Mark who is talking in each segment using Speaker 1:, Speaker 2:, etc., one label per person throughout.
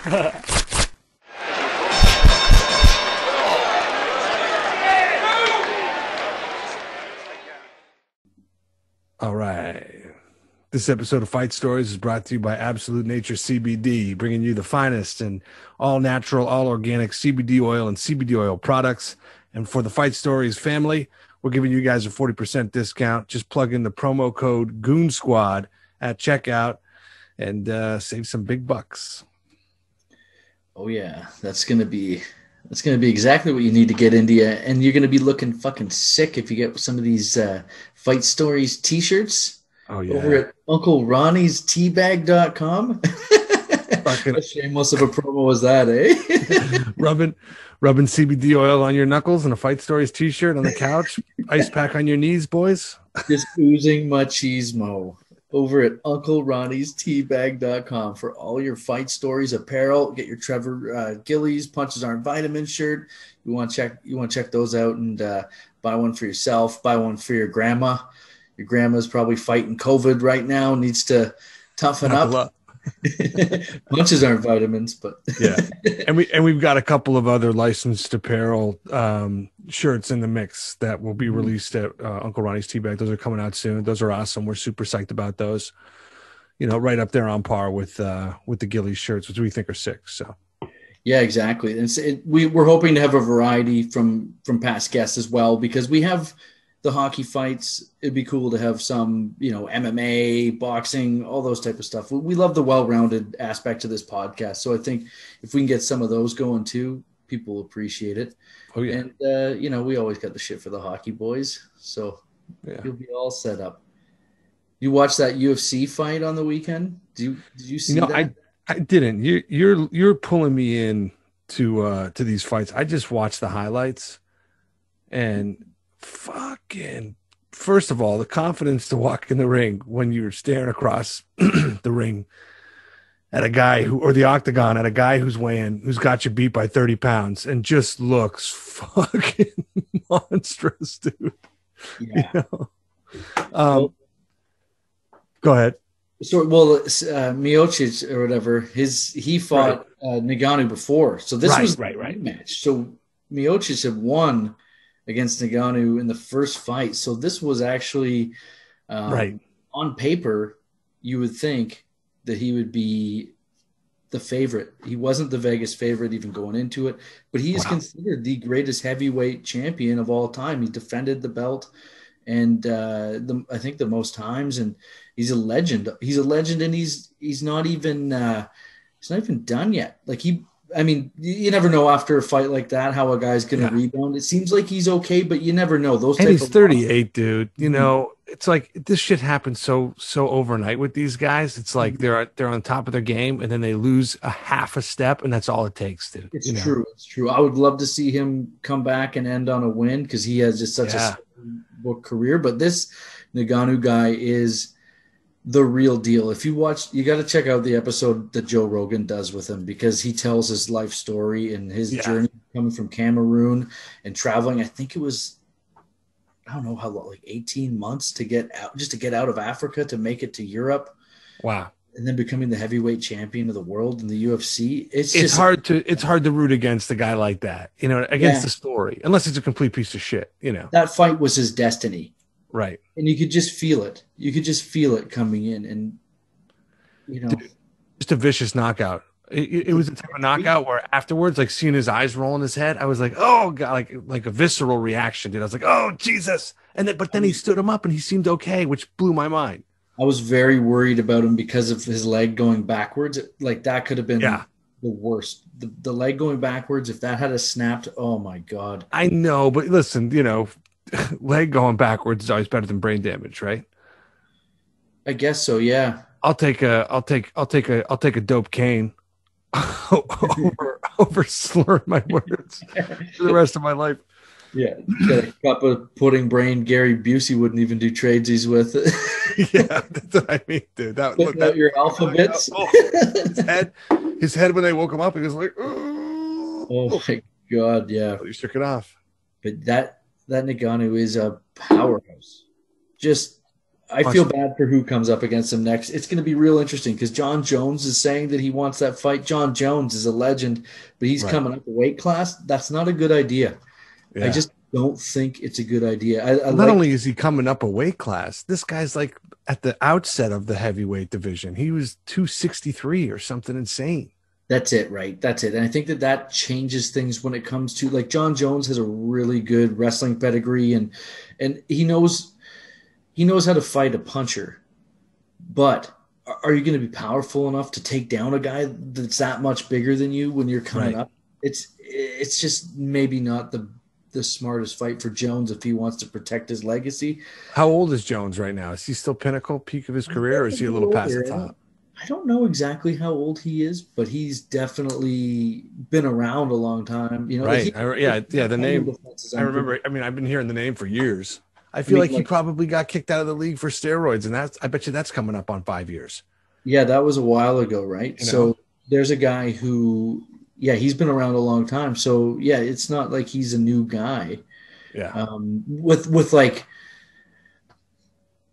Speaker 1: All right. This episode of Fight Stories is brought to you by Absolute Nature CBD, bringing you the finest and all natural, all organic CBD oil and CBD oil products. And for the Fight Stories family, we're giving you guys a 40% discount. Just plug in the promo code Goon Squad at checkout and save some big bucks.
Speaker 2: Oh yeah, that's gonna be exactly what you need to get into you, and you're gonna be looking fucking sick if you get some of these Fight Stories t-shirts.
Speaker 1: Oh yeah,
Speaker 2: over at Uncle Ronnie's Teabag.com. How shameless of a promo was that, eh?
Speaker 1: rubbing CBD oil on your knuckles and a Fight Stories t-shirt on the couch, ice pack on your knees, boys.
Speaker 2: Just oozing machismo. Over at Uncle Ronnie's Teabag.com for all your Fight Stories apparel. Get your Trevor Gillies Punches Aren't Vitamins shirt. You want to check those out and buy one for yourself. Buy one for your grandma. Your grandma's probably fighting COVID right now. Needs to toughen up. Punches aren't vitamins, but
Speaker 1: yeah. And we've got a couple of other licensed apparel shirts in the mix that will be released at Uncle Ronnie's Teabag. Those are coming out soon. Those are awesome. We're super psyched about those. You know, right up there on par with the Gillies shirts, which we think are sick. So.
Speaker 2: Yeah, exactly. And we're hoping to have a variety from past guests as well, because we have the hockey fights. It'd be cool to have some, MMA, boxing, all those type of stuff. We love the well-rounded aspect to this podcast. So I think if we can get some of those going too, people will appreciate it.
Speaker 1: Oh yeah.
Speaker 2: And, we always got the shit for the hockey boys. So
Speaker 1: yeah.
Speaker 2: You'll be all set up. You watched that UFC fight on the weekend? Did you see that?
Speaker 1: I didn't. You're pulling me in to these fights. I just watched the highlights and fucking, first of all, the confidence to walk in the ring when you're staring across the ring at a guy or the octagon at a guy who's got you beat by 30 pounds and just looks fucking monstrous, dude.
Speaker 2: Yeah.
Speaker 1: Go ahead.
Speaker 2: So, Miocic or whatever, he fought Ngannou before. So this was the match. So Miocic had won against Ngannou in the first fight. So this was actually on paper, you would think that he would be the favorite. He wasn't the Vegas favorite even going into it, but he is considered the greatest heavyweight champion of all time. He defended the belt and I think the most times, and he's a legend. He's a legend, and he's not even done yet. You never know after a fight like that how a guy's going to rebound. It seems like he's okay, but you never know.
Speaker 1: And he's 38, dude. It's like this shit happens so overnight with these guys. It's like they're on top of their game, and then they lose a half a step, and that's all it takes, dude.
Speaker 2: It's true. It's true. I would love to see him come back and end on a win because he has just such a book career. But this Ngannou guy is the real deal. If you watch, you got to check out the episode that Joe Rogan does with him, because he tells his life story and his journey coming from Cameroon and traveling. I think it was, I don't know how long, like 18 months to get out of Africa to make it to Europe.
Speaker 1: Wow.
Speaker 2: And then becoming the heavyweight champion of the world in the UFC.
Speaker 1: It's hard to root against a guy like that, against the story, unless it's a complete piece of shit,
Speaker 2: That fight was his destiny.
Speaker 1: Right.
Speaker 2: And you could just feel it. You could just feel it coming in, and
Speaker 1: Dude, just a vicious knockout. It was a type of knockout where afterwards, like seeing his eyes roll in his head, I was like, oh god, like a visceral reaction, dude. I was like, oh Jesus. But then he stood him up and he seemed okay, which blew my mind.
Speaker 2: I was very worried about him because of his leg going backwards. Like that could have been the worst. The leg going backwards, if that had snapped, oh my god.
Speaker 1: I know, but listen, leg going backwards is always better than brain damage, right?
Speaker 2: I guess so, yeah.
Speaker 1: I'll take a dope cane over slurring my words for the rest of my life.
Speaker 2: Yeah, got a cup of pudding brain Gary Busey wouldn't even do tradesies with.
Speaker 1: Yeah, that's what I mean, dude. That
Speaker 2: your alphabets.
Speaker 1: His head when they woke him up, he was like, oh
Speaker 2: my god, yeah.
Speaker 1: He shook it off.
Speaker 2: But that Ngannou is a powerhouse. Just I feel bad for who comes up against him next. It's going to be real interesting because John Jones is saying that he wants that fight. John Jones is a legend, but he's coming up a weight class. That's not a good idea. Yeah. I just don't think it's a good idea.
Speaker 1: Not only is he coming up a weight class, this guy's like at the outset of the heavyweight division. He was 263 or something insane.
Speaker 2: That's it, right? That's it. And I think that changes things when it comes to, like, John Jones has a really good wrestling pedigree, and he knows how to fight a puncher. But are you going to be powerful enough to take down a guy that's that much bigger than you when you're coming up? It's just maybe not the smartest fight for Jones if he wants to protect his legacy.
Speaker 1: How old is Jones right now? Is he still pinnacle, peak of his career, or is he a little past the top?
Speaker 2: I don't know exactly how old he is, but he's definitely been around a long time. You know,
Speaker 1: right? The name. I remember. I mean, I've been hearing the name for years. I feel like he probably got kicked out of the league for steroids, and I bet you that's coming up on 5 years.
Speaker 2: Yeah, that was a while ago, right? You know? So there's a guy who, he's been around a long time. So yeah, it's not like he's a new guy.
Speaker 1: Yeah.
Speaker 2: With like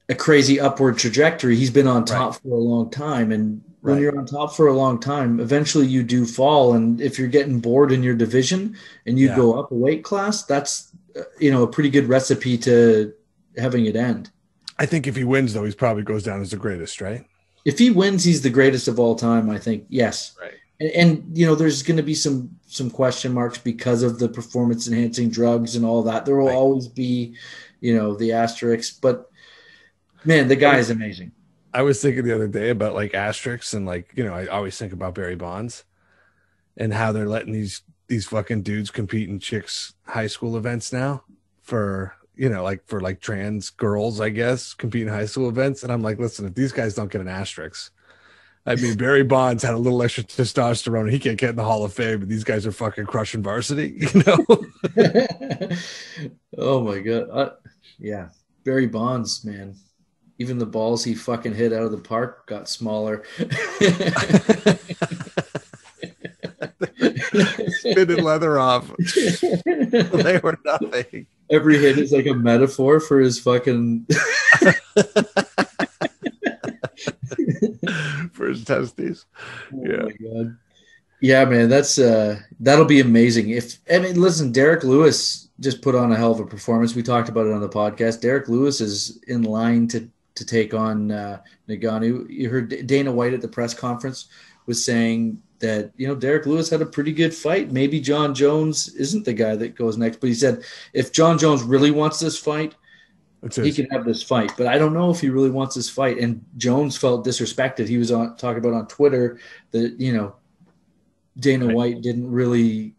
Speaker 2: a crazy upward trajectory. He's been on top for a long time. And when you're on top for a long time, eventually you do fall. And if you're getting bored in your division and you go up a weight class, that's, a pretty good recipe to having it end.
Speaker 1: I think if he wins, though, he probably goes down as the greatest, right?
Speaker 2: If he wins, he's the greatest of all time, I think. Yes.
Speaker 1: Right.
Speaker 2: And there's going to be some question marks because of the performance enhancing drugs and all that. There will always be, the asterisks, but man, the guy is amazing.
Speaker 1: I was thinking the other day about like asterisks and I always think about Barry Bonds and how they're letting these fucking dudes compete in chicks high school events now for trans girls, I guess, compete in high school events. And I'm like, listen, if these guys don't get an asterisk, I mean, Barry Bonds had a little extra testosterone. He can't get in the Hall of Fame, but these guys are fucking crushing varsity,
Speaker 2: Oh my God. Yeah. Barry Bonds, man. Even the balls he fucking hit out of the park got smaller.
Speaker 1: Spinning leather off. They were nothing.
Speaker 2: Every hit is like a metaphor for his fucking
Speaker 1: for his testes.
Speaker 2: Oh my God. Yeah, man, that's that'll be amazing. Listen, Derek Lewis just put on a hell of a performance. We talked about it on the podcast. Derek Lewis is in line to take on Ngannou. You heard Dana White at the press conference was saying that, Derek Lewis had a pretty good fight. Maybe John Jones isn't the guy that goes next. But he said, if John Jones really wants this fight, he can have this fight. But I don't know if he really wants this fight. And Jones felt disrespected. He was talking about on Twitter that, Dana White didn't really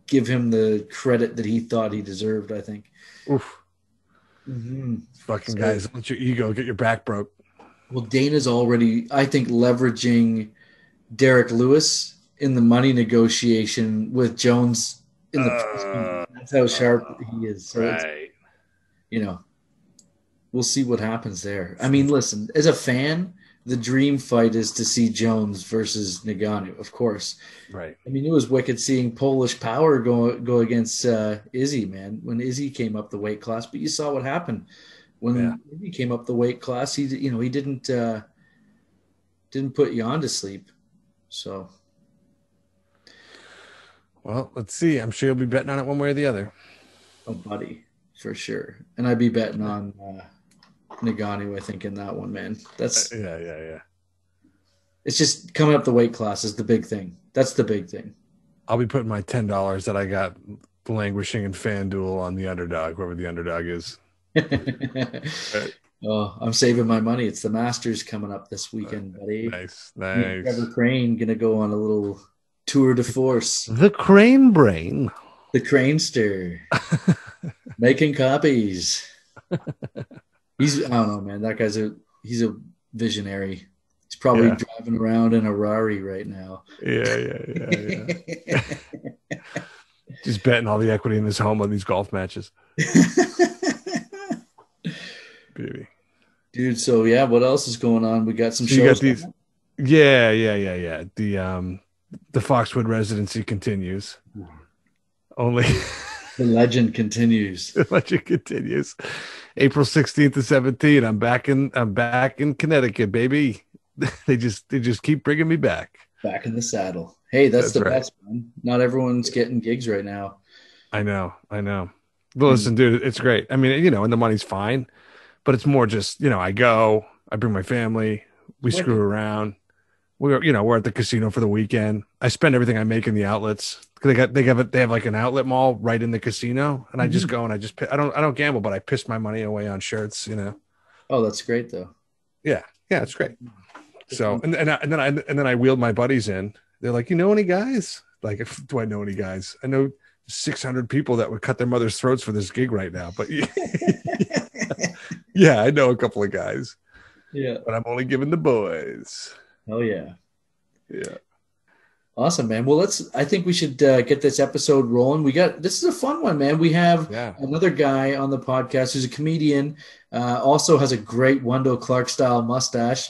Speaker 2: give him the credit that he thought he deserved, I think.
Speaker 1: Oof. Mm-hmm. Fucking guys, don't let your ego get your back broke.
Speaker 2: Well, Dana's already, I think, leveraging Derek Lewis in the money negotiation with Jones in the that's how sharp he is. So we'll see what happens there. I mean, listen, as a fan, the dream fight is to see Jones versus Ngannou, of course.
Speaker 1: Right.
Speaker 2: I mean, it was wicked seeing Polish Power go against Izzy, man, when Izzy came up the weight class. But you saw what happened when Izzy came up the weight class. He didn't put Jan to sleep. So,
Speaker 1: well, let's see. I'm sure you'll be betting on it one way or the other.
Speaker 2: Oh, buddy, for sure. And I'd be betting on Ngannou, I think, in that one, man. That's
Speaker 1: yeah.
Speaker 2: It's just coming up the weight class is the big thing. That's the big thing.
Speaker 1: I'll be putting my $10 that I got languishing in FanDuel on the underdog, whoever the underdog is.
Speaker 2: Oh, I'm saving my money. It's the Masters coming up this weekend, buddy.
Speaker 1: Nice.
Speaker 2: Trevor Crane gonna go on a little tour de force.
Speaker 1: The Crane Brain.
Speaker 2: The Cranester. Making copies. I don't know, man. That guy's he's a visionary. He's probably driving around in a Rari right now.
Speaker 1: Yeah. Just betting all the equity in his home on these golf matches. Baby.
Speaker 2: Dude, so what else is going on? We got some shows.
Speaker 1: You got these. Yeah. The Foxwood residency continues. Only
Speaker 2: The legend continues.
Speaker 1: The legend continues. April 16th to 17th. I'm back in Connecticut, baby. They just keep bringing me back.
Speaker 2: Back in the saddle. Hey, that's the
Speaker 1: right.
Speaker 2: best, man. Not everyone's getting gigs right now.
Speaker 1: I know. Well, listen, dude, it's great. I mean, and the money's fine, but it's more just, I bring my family, we screw around. We're at the casino for the weekend. I spend everything I make in the outlets. They have like an outlet mall right in the casino, and I just go and I don't gamble, but I piss my money away on shirts.
Speaker 2: Oh, that's great though.
Speaker 1: Yeah, it's great. So and then I wheeled my buddies in. They're like, you know any guys? Like, do I know any guys? I know 600 people that would cut their mother's throats for this gig right now, but yeah, I know a couple of guys.
Speaker 2: Yeah,
Speaker 1: but I'm only giving the boys.
Speaker 2: Oh yeah.
Speaker 1: Yeah.
Speaker 2: Awesome, man. Well, I think we should get this episode rolling. This is a fun one, man. We have another guy on the podcast who's a comedian, also has a great Wendell Clark style mustache,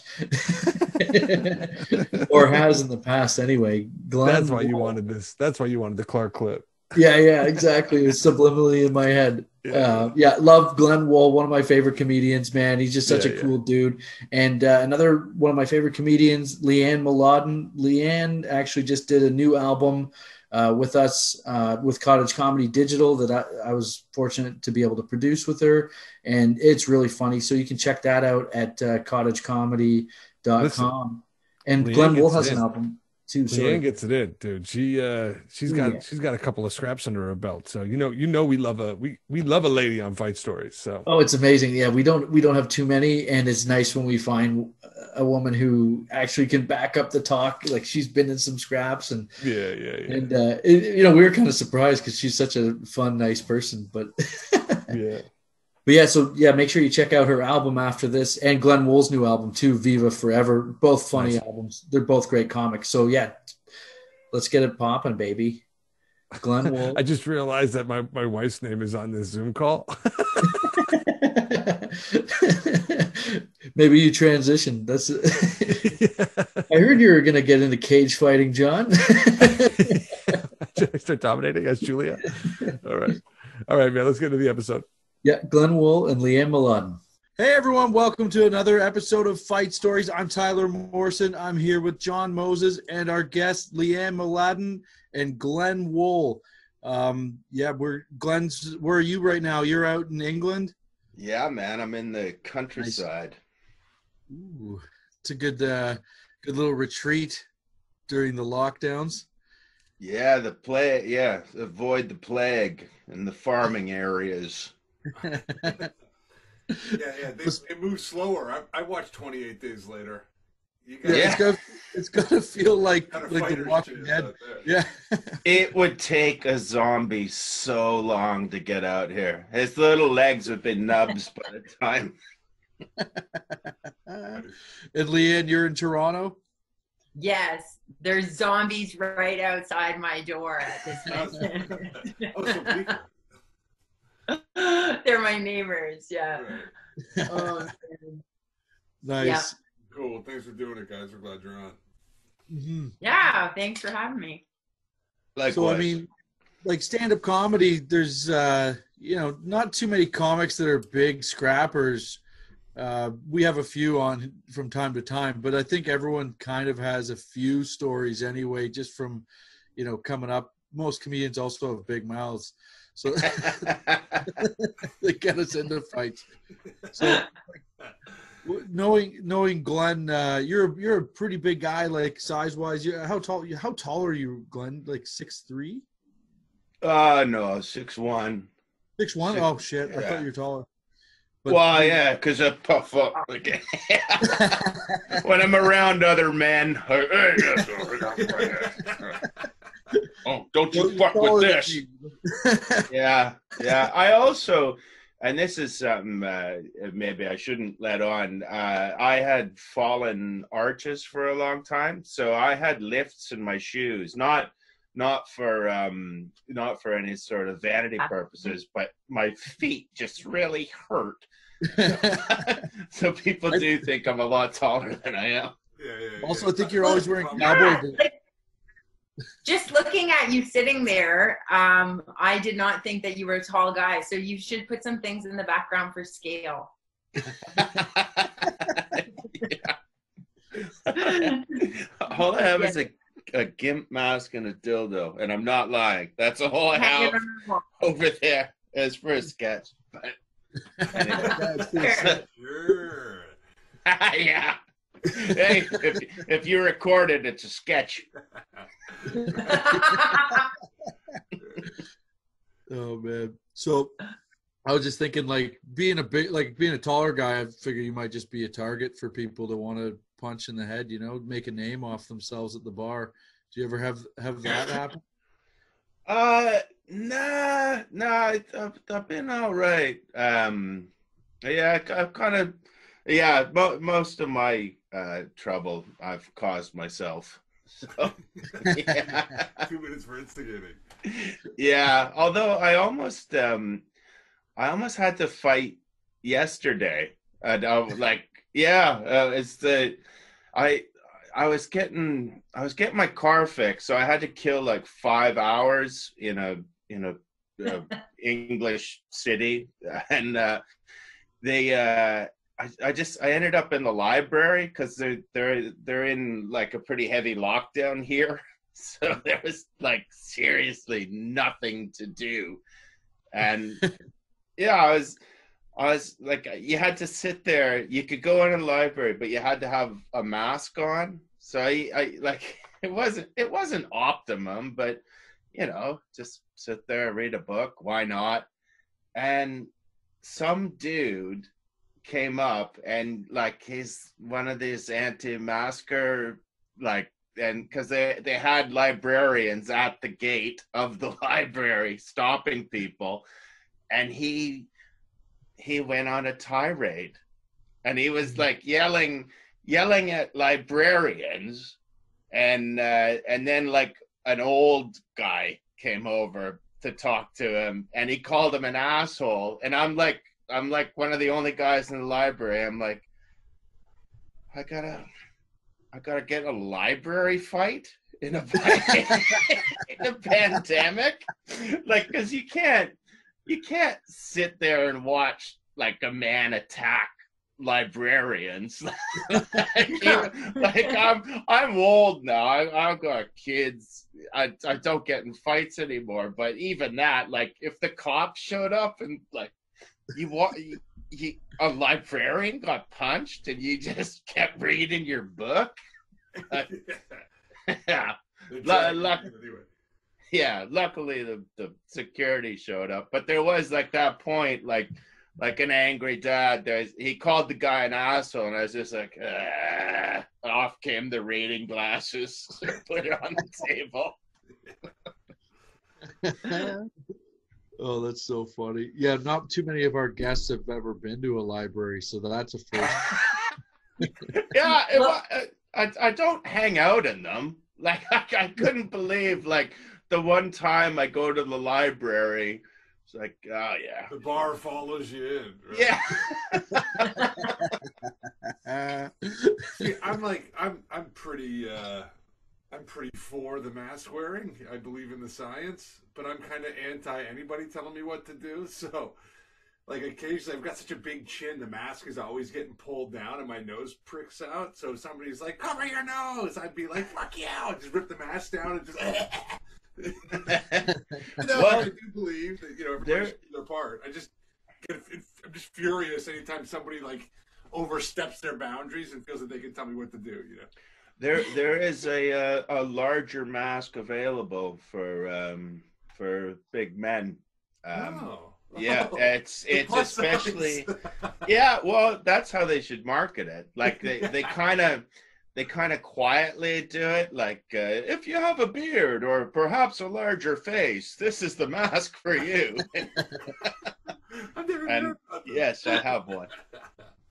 Speaker 2: or has in the past anyway. Glenn,
Speaker 1: that's why you wanted this. That's why you wanted the Clark clip.
Speaker 2: Yeah, exactly. It was subliminally in my head. Love Glenn Wool, one of my favorite comedians, man. He's just such a cool dude. And another one of my favorite comedians, Lianne Mauladin. Lianne actually just did a new album with us with Cottage Comedy Digital that I was fortunate to be able to produce with her. And it's really funny. So you can check that out at cottagecomedy.com. And Leanne Glenn Wool has an album too.
Speaker 1: Leanne gets it in, dude. She's got a couple of scraps under her belt. So we love we love a lady on Fight Stories. So
Speaker 2: it's amazing. Yeah, we don't have too many, and it's nice when we find a woman who actually can back up the talk. Like, she's been in some scraps, and and we were kind of surprised because she's such a fun, nice person. But make sure you check out her album after this, and Glenn Wool's new album too, Viva Forever. Both funny albums. They're both great comics. So let's get it popping, baby. Glenn Wool.
Speaker 1: I just realized that my wife's name is on this Zoom call.
Speaker 2: Maybe you transitioned. That's I heard you were gonna get into cage fighting, John.
Speaker 1: Should I start dominating as Julia? All right, man. Let's get into the episode.
Speaker 2: Yeah, Glenn Wool and Lianne Mauladin. Hey, everyone. Welcome to another episode of Fight Stories. I'm Tyler Morrison. I'm here with John Moses and our guests, Lianne Mauladin and Glenn Wool. Where are you right now? You're out in England?
Speaker 3: Yeah, man. I'm in the countryside.
Speaker 2: Nice. Ooh, it's a good little retreat during the lockdowns.
Speaker 3: Yeah, the plague. Yeah, avoid the plague in the farming areas.
Speaker 4: They move slower. I watched 28 Days Later.
Speaker 2: It's gonna feel like The Walking Dead. Yeah,
Speaker 3: it would take a zombie so long to get out here. His little legs would be nubs by the time.
Speaker 2: And Lianne, you're in Toronto?
Speaker 5: Yes, there's zombies right outside my door at this minute. They're my neighbors, yeah. Right. Oh,
Speaker 2: nice. Yeah.
Speaker 4: Cool. Thanks for doing it, guys. We're glad you're on.
Speaker 5: Mm-hmm. Yeah, thanks for having me.
Speaker 3: Likewise.
Speaker 2: So, I mean, like stand-up comedy, there's, not too many comics that are big scrappers. We have a few on from time to time, but I think everyone kind of has a few stories anyway, just from, coming up. Most comedians also have big mouths. So they get us into fights. So knowing Glenn, you're a pretty big guy, like size wise. How tall are you, Glenn? Like 6'3"?
Speaker 3: No, 6'1".
Speaker 2: 6'1"? Oh shit! Yeah. I thought you were taller.
Speaker 3: But, because I puff up when I'm around other men. Oh, don't you fuck with this. Yeah. I also, and this is something maybe I shouldn't let on, I had fallen arches for a long time. So I had lifts in my shoes, not for any sort of vanity purposes, but my feet just really hurt. So people do think I'm a lot taller than I am.
Speaker 4: Yeah.
Speaker 2: Also, I think you're always wearing cowboy boots.
Speaker 5: Just looking at you sitting there, I did not think that you were a tall guy. So you should put some things in the background for scale.
Speaker 3: All I have is a gimp mask and a dildo, and I'm not lying. That's all I have over there as for a sketch. But
Speaker 4: Sure.
Speaker 3: yeah. Hey, if you record it, it's a sketch.
Speaker 2: Oh man. So I was just thinking, like being a taller guy, I figure you might just be a target for people that want to punch in the head, make a name off themselves at the bar. Do you ever have that happen?
Speaker 3: Nah, I've been all right. Yeah, I've kind of, most of my trouble I've caused myself. So, yeah.
Speaker 4: 2 minutes for instigating.
Speaker 3: Yeah, although I almost had to fight yesterday. It's the I was getting my car fixed, so I had to kill like 5 hours in a English city, and I ended up in the library because they're in like a pretty heavy lockdown here, so there was like seriously nothing to do, and yeah, I was like, you had to sit there. You could go in a library, but you had to have a mask on. So I like it wasn't optimum, but just sit there, read a book. Why not? And some dude came up and like he's one of these anti-masker, like, and because they had librarians at the gate of the library stopping people, and he went on a tirade, and he was like yelling at librarians, and then like an old guy came over to talk to him, and he called him an asshole, and I'm like one of the only guys in the library. I'm like, I gotta get a library fight in a in a pandemic, like, because you can't sit there and watch like a man attack librarians. I'm old now. I've got kids. I don't get in fights anymore. But even that, like, if the cops showed up and like a librarian got punched and you just kept reading your book, yeah. Yeah, luckily the security showed up, but there was like that point, like an angry dad. He called the guy an asshole, and I was just like, off came the reading glasses, put it on the table.
Speaker 2: Oh, that's so funny. Yeah, not too many of our guests have ever been to a library, so that's a first.
Speaker 3: Yeah, I don't hang out in them. Like I couldn't believe, like, the one time I go to the library, it's like, oh yeah,
Speaker 4: the bar follows you in. Right?
Speaker 3: Yeah.
Speaker 4: See, I'm pretty for the mask wearing. I believe in the science, but I'm kind of anti anybody telling me what to do. So, like, occasionally I've got such a big chin, the mask is always getting pulled down and my nose pricks out. So if somebody's like, cover your nose, I'd be like, fuck you, I'd just rip the mask down and just. I do believe that everybody's their part. I'm just furious anytime somebody like oversteps their boundaries and feels that they can tell me what to do.
Speaker 3: There is a larger mask available for big men. Yeah, it's especially yeah. Well, that's how they should market it. Like they kind of quietly do it. Like if you have a beard or perhaps a larger face, this is the mask for you.
Speaker 4: I've never heard about that.
Speaker 3: Yes, I have one.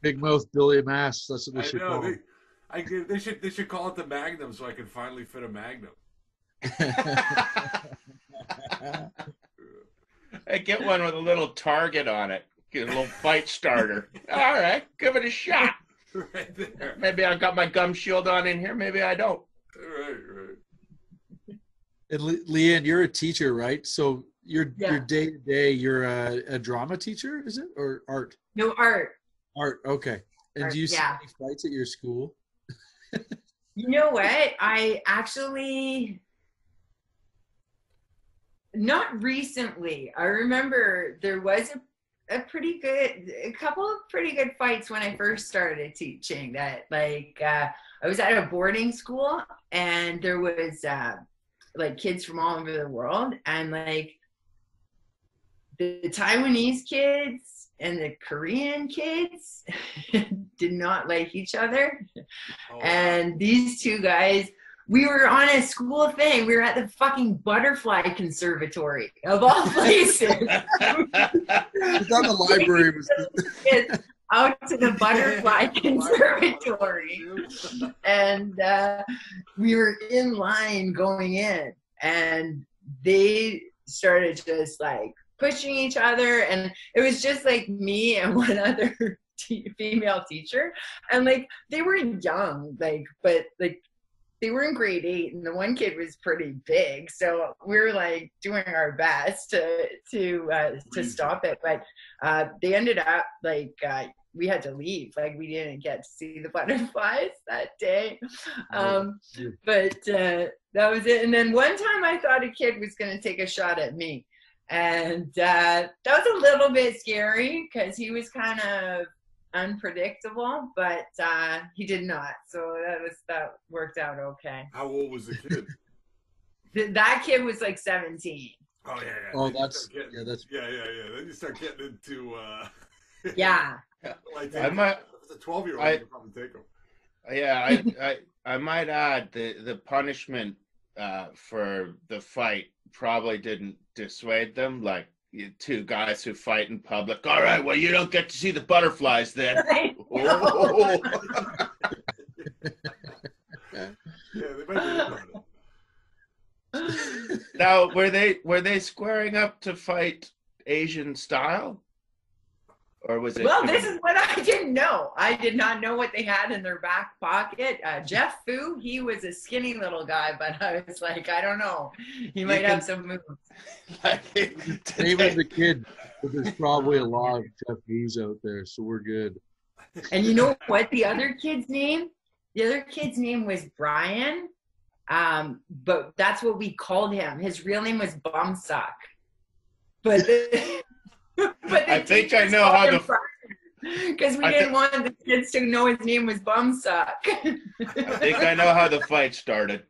Speaker 2: Big mouth Billy masks. That's what they should call it.
Speaker 4: They should call it the Magnum so I can finally fit a Magnum.
Speaker 3: Hey, get one with a little target on it. Get a little fight starter. All right, give it a shot.
Speaker 4: Right there.
Speaker 3: Maybe I've got my gum shield on in here. Maybe I don't.
Speaker 4: Right.
Speaker 2: And Lianne, you're a teacher, right? So your day to day, you're a drama teacher, is it, or art?
Speaker 5: No, art.
Speaker 2: Art, okay. And
Speaker 5: Art,
Speaker 2: do you see any fights at your school?
Speaker 5: You know what? I actually, not recently. I remember there was a couple of pretty good fights when I first started teaching. That I was at a boarding school, and there was like kids from all over the world, and like the Taiwanese kids and the Korean kids did not like each other. Oh. And these two guys, we were on a school thing. We were at the fucking Butterfly Conservatory of all places.
Speaker 2: I thought the library was
Speaker 5: out to the Butterfly Conservatory. And we were in line going in, and they started just like pushing each other, and it was just like me and one other female teacher, and like they were young, like, but like they were in grade 8, and the one kid was pretty big, so we were like doing our best to stop it, but they ended up like we had to leave. Like, we didn't get to see the butterflies that day. But that was it. And then one time I thought a kid was going to take a shot at me. And that was a little bit scary because he was kind of unpredictable, but he did not. So that worked out okay.
Speaker 4: How old was the kid?
Speaker 5: That kid was like 17.
Speaker 4: Oh, yeah.
Speaker 2: Oh,
Speaker 4: Then you start getting into
Speaker 5: yeah.
Speaker 4: Like, I might, if it's a 12-year-old, you could probably take him.
Speaker 3: Yeah, I might add the punishment for the fight probably didn't dissuade them. Like, two guys who fight in public. All right, well, you don't get to see the butterflies then.
Speaker 5: Right.
Speaker 3: Oh.
Speaker 4: Yeah, they might be about it.
Speaker 3: Now, were they squaring up to fight Asian style? Or was it?
Speaker 5: Well, this is what I didn't know. I did not know what they had in their back pocket. Jeff Fu, he was a skinny little guy, but I was like, I don't know. He might have some moves.
Speaker 2: Same as the kid, but there's probably a lot of Jeff Fus out there, so we're good.
Speaker 5: And you know what? The other kid's name was Brian, but that's what we called him. His real name was Bumsuck. But
Speaker 3: I think I know how the
Speaker 5: because we didn't want the kids to know his name was Bumsuck.
Speaker 3: I think I know how the fight started.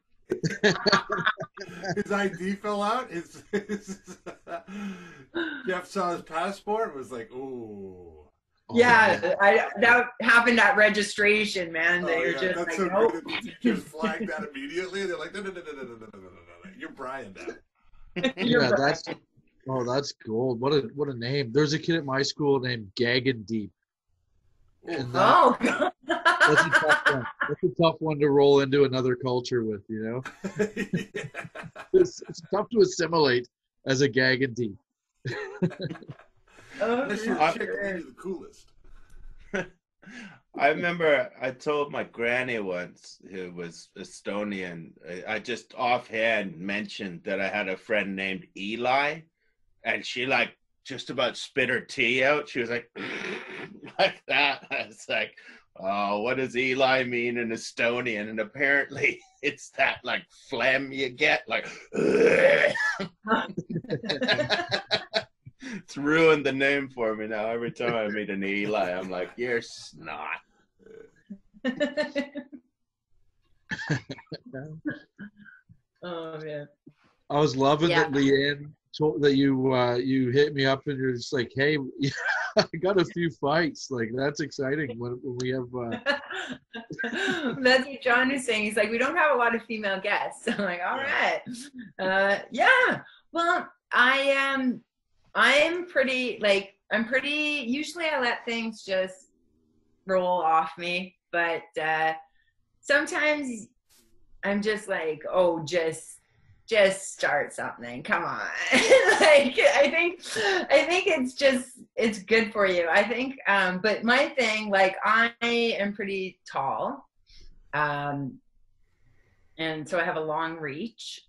Speaker 4: His ID fell out. Jeff saw his passport and was like, "Ooh."
Speaker 5: Yeah, that happened at registration, man. They were just like,
Speaker 4: so
Speaker 5: nope.
Speaker 4: Just flagged that immediately. They're like, no. You're Brian now.
Speaker 2: Yeah, that's gold. What a name. There's a kid at my school named Gaggin Deep. And that's a tough one. That's a tough one to roll into another culture with, you know?
Speaker 4: Yeah.
Speaker 2: It's tough to assimilate as a Gaggin Deep.
Speaker 4: That's your chick, you're the coolest.
Speaker 3: I remember I told my granny once, who was Estonian, I just offhand mentioned that I had a friend named Eli, and she like just about spit her tea out. She was like, like that. I was like, oh, what does Eli mean in Estonian? And apparently it's that like phlegm you get, like, it's ruined the name for me now. Every time I meet an Eli, I'm like, you're snot.
Speaker 5: Oh man.
Speaker 2: I was loving that Lianne told that you hit me up and you're just like, hey, I got a few fights. Like, that's exciting when we have
Speaker 5: That's what John is saying. He's like, we don't have a lot of female guests. I'm like, all right. Yeah. Well, I'm pretty, usually I let things just roll off me, but sometimes I'm just like, oh, just start something. Come on. Like, I think it's good for you. I think, but my thing, like, I am pretty tall. And and so I have a long reach.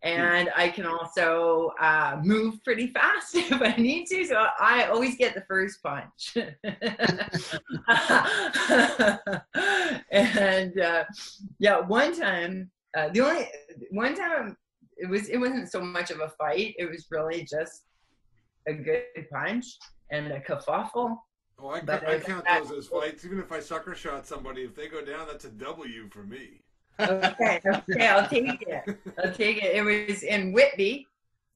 Speaker 5: And I can also move pretty fast if I need to. So I always get the first punch. And yeah, one time, one time it wasn't so much of a fight. It was really just a good punch and a kerfuffle.
Speaker 4: Oh, I count those as fights. Even if I sucker shot somebody, if they go down, that's a W for me.
Speaker 5: Okay, I'll take it. It was in Whitby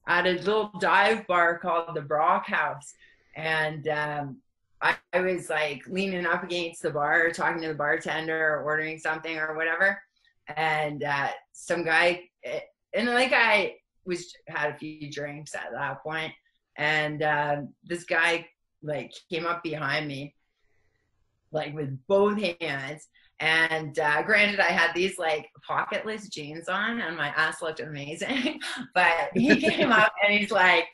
Speaker 5: at a little dive bar called the Brock House. And I was like leaning up against the bar, talking to the bartender or ordering something or whatever. And some guy, and like I had a few drinks at that point. And this guy like came up behind me, like with both hands. And granted, I had these like pocketless jeans on and my ass looked amazing. But he came up and he's like,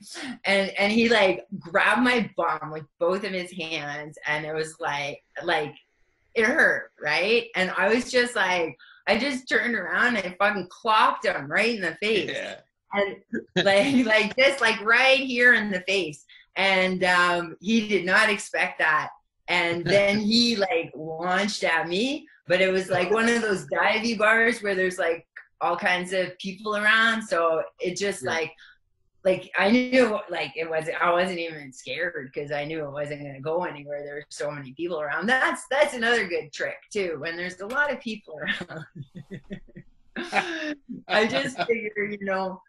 Speaker 5: and he like grabbed my bum with both of his hands. And it was like it hurt, right? And I was just like, I just turned around and fucking clocked him right in the face.
Speaker 3: Yeah.
Speaker 5: And like just like right here in the face. And he did not expect that. And then he like launched at me, but it was like one of those divey bars where there's like all kinds of people around. So it just like I knew like I wasn't even scared because I knew it wasn't going to go anywhere. There were so many people around. That's another good trick too. When there's a lot of people around, I just figure, you know,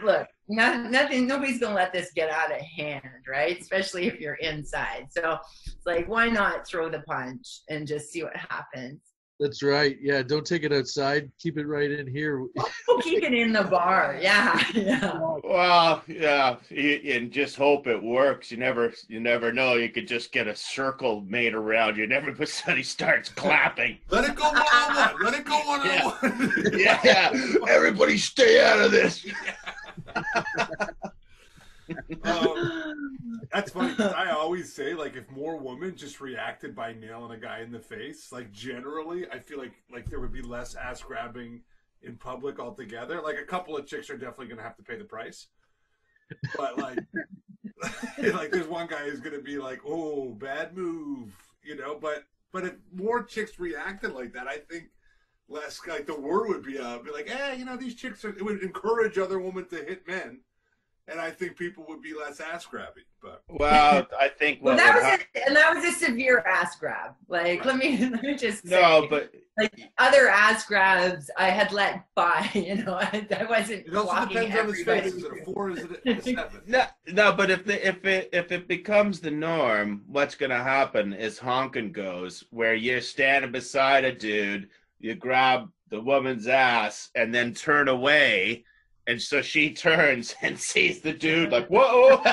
Speaker 5: look, nobody's gonna let this get out of hand, right? Especially if you're inside. So it's like, why not throw the punch and just see what happens?
Speaker 2: That's right. Yeah, don't take it outside. Keep it right in here.
Speaker 5: Keep it in the bar. Yeah.
Speaker 3: Well, yeah, and just hope it works. You never know. You could just get a circle made around you, and everybody starts clapping.
Speaker 4: Let it go one-on-one. Let it go one-on-one.
Speaker 3: Yeah. Everybody stay out of this.
Speaker 4: That's funny because I always say, like, if more women just reacted by nailing a guy in the face, like, generally, I feel like there would be less ass grabbing in public altogether. Like, a couple of chicks are definitely going to have to pay the price. But, like, like, there's one guy who's going to be like, oh, bad move, you know? But if more chicks reacted like that, I think less, like, the word would be like, you know, these chicks it would encourage other women to hit men. And I think people would be less ass grabbing, but
Speaker 3: well, I think
Speaker 5: that was a severe ass grab. Like, let me just say,
Speaker 3: no, but
Speaker 5: like other ass grabs, I had let by. You know, I wasn't.
Speaker 4: It also depends on his face. Is it a 4? Is it a 7?
Speaker 3: No, but if it becomes the norm, what's gonna happen is honking goes, where you're standing beside a dude, you grab the woman's ass, and then turn away. And so she turns and sees the dude like, whoa.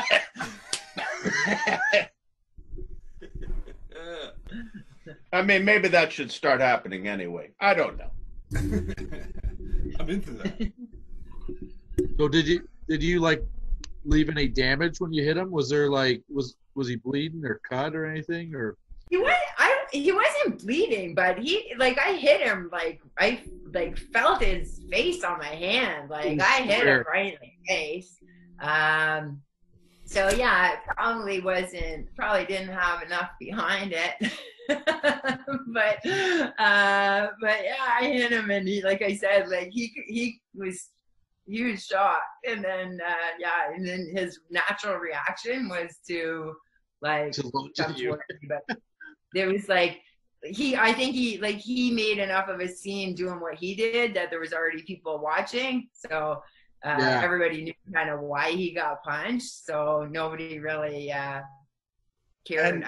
Speaker 3: I mean, maybe that should start happening anyway. I don't know.
Speaker 4: I'm into that.
Speaker 2: So did you like leave any damage when you hit him? Was there like was he bleeding or cut or anything or?
Speaker 5: He wasn't bleeding, but I hit him, like I felt his face on my hand, like I hit him right in the face. So yeah, it probably didn't have enough behind it. but yeah, I hit him, and he, like I said, like he was shocked, and then and then his natural reaction was to like come towards me, but there was like I think he made enough of a scene doing what he did that there was already people watching, so everybody knew kind of why he got punched, so nobody really cared.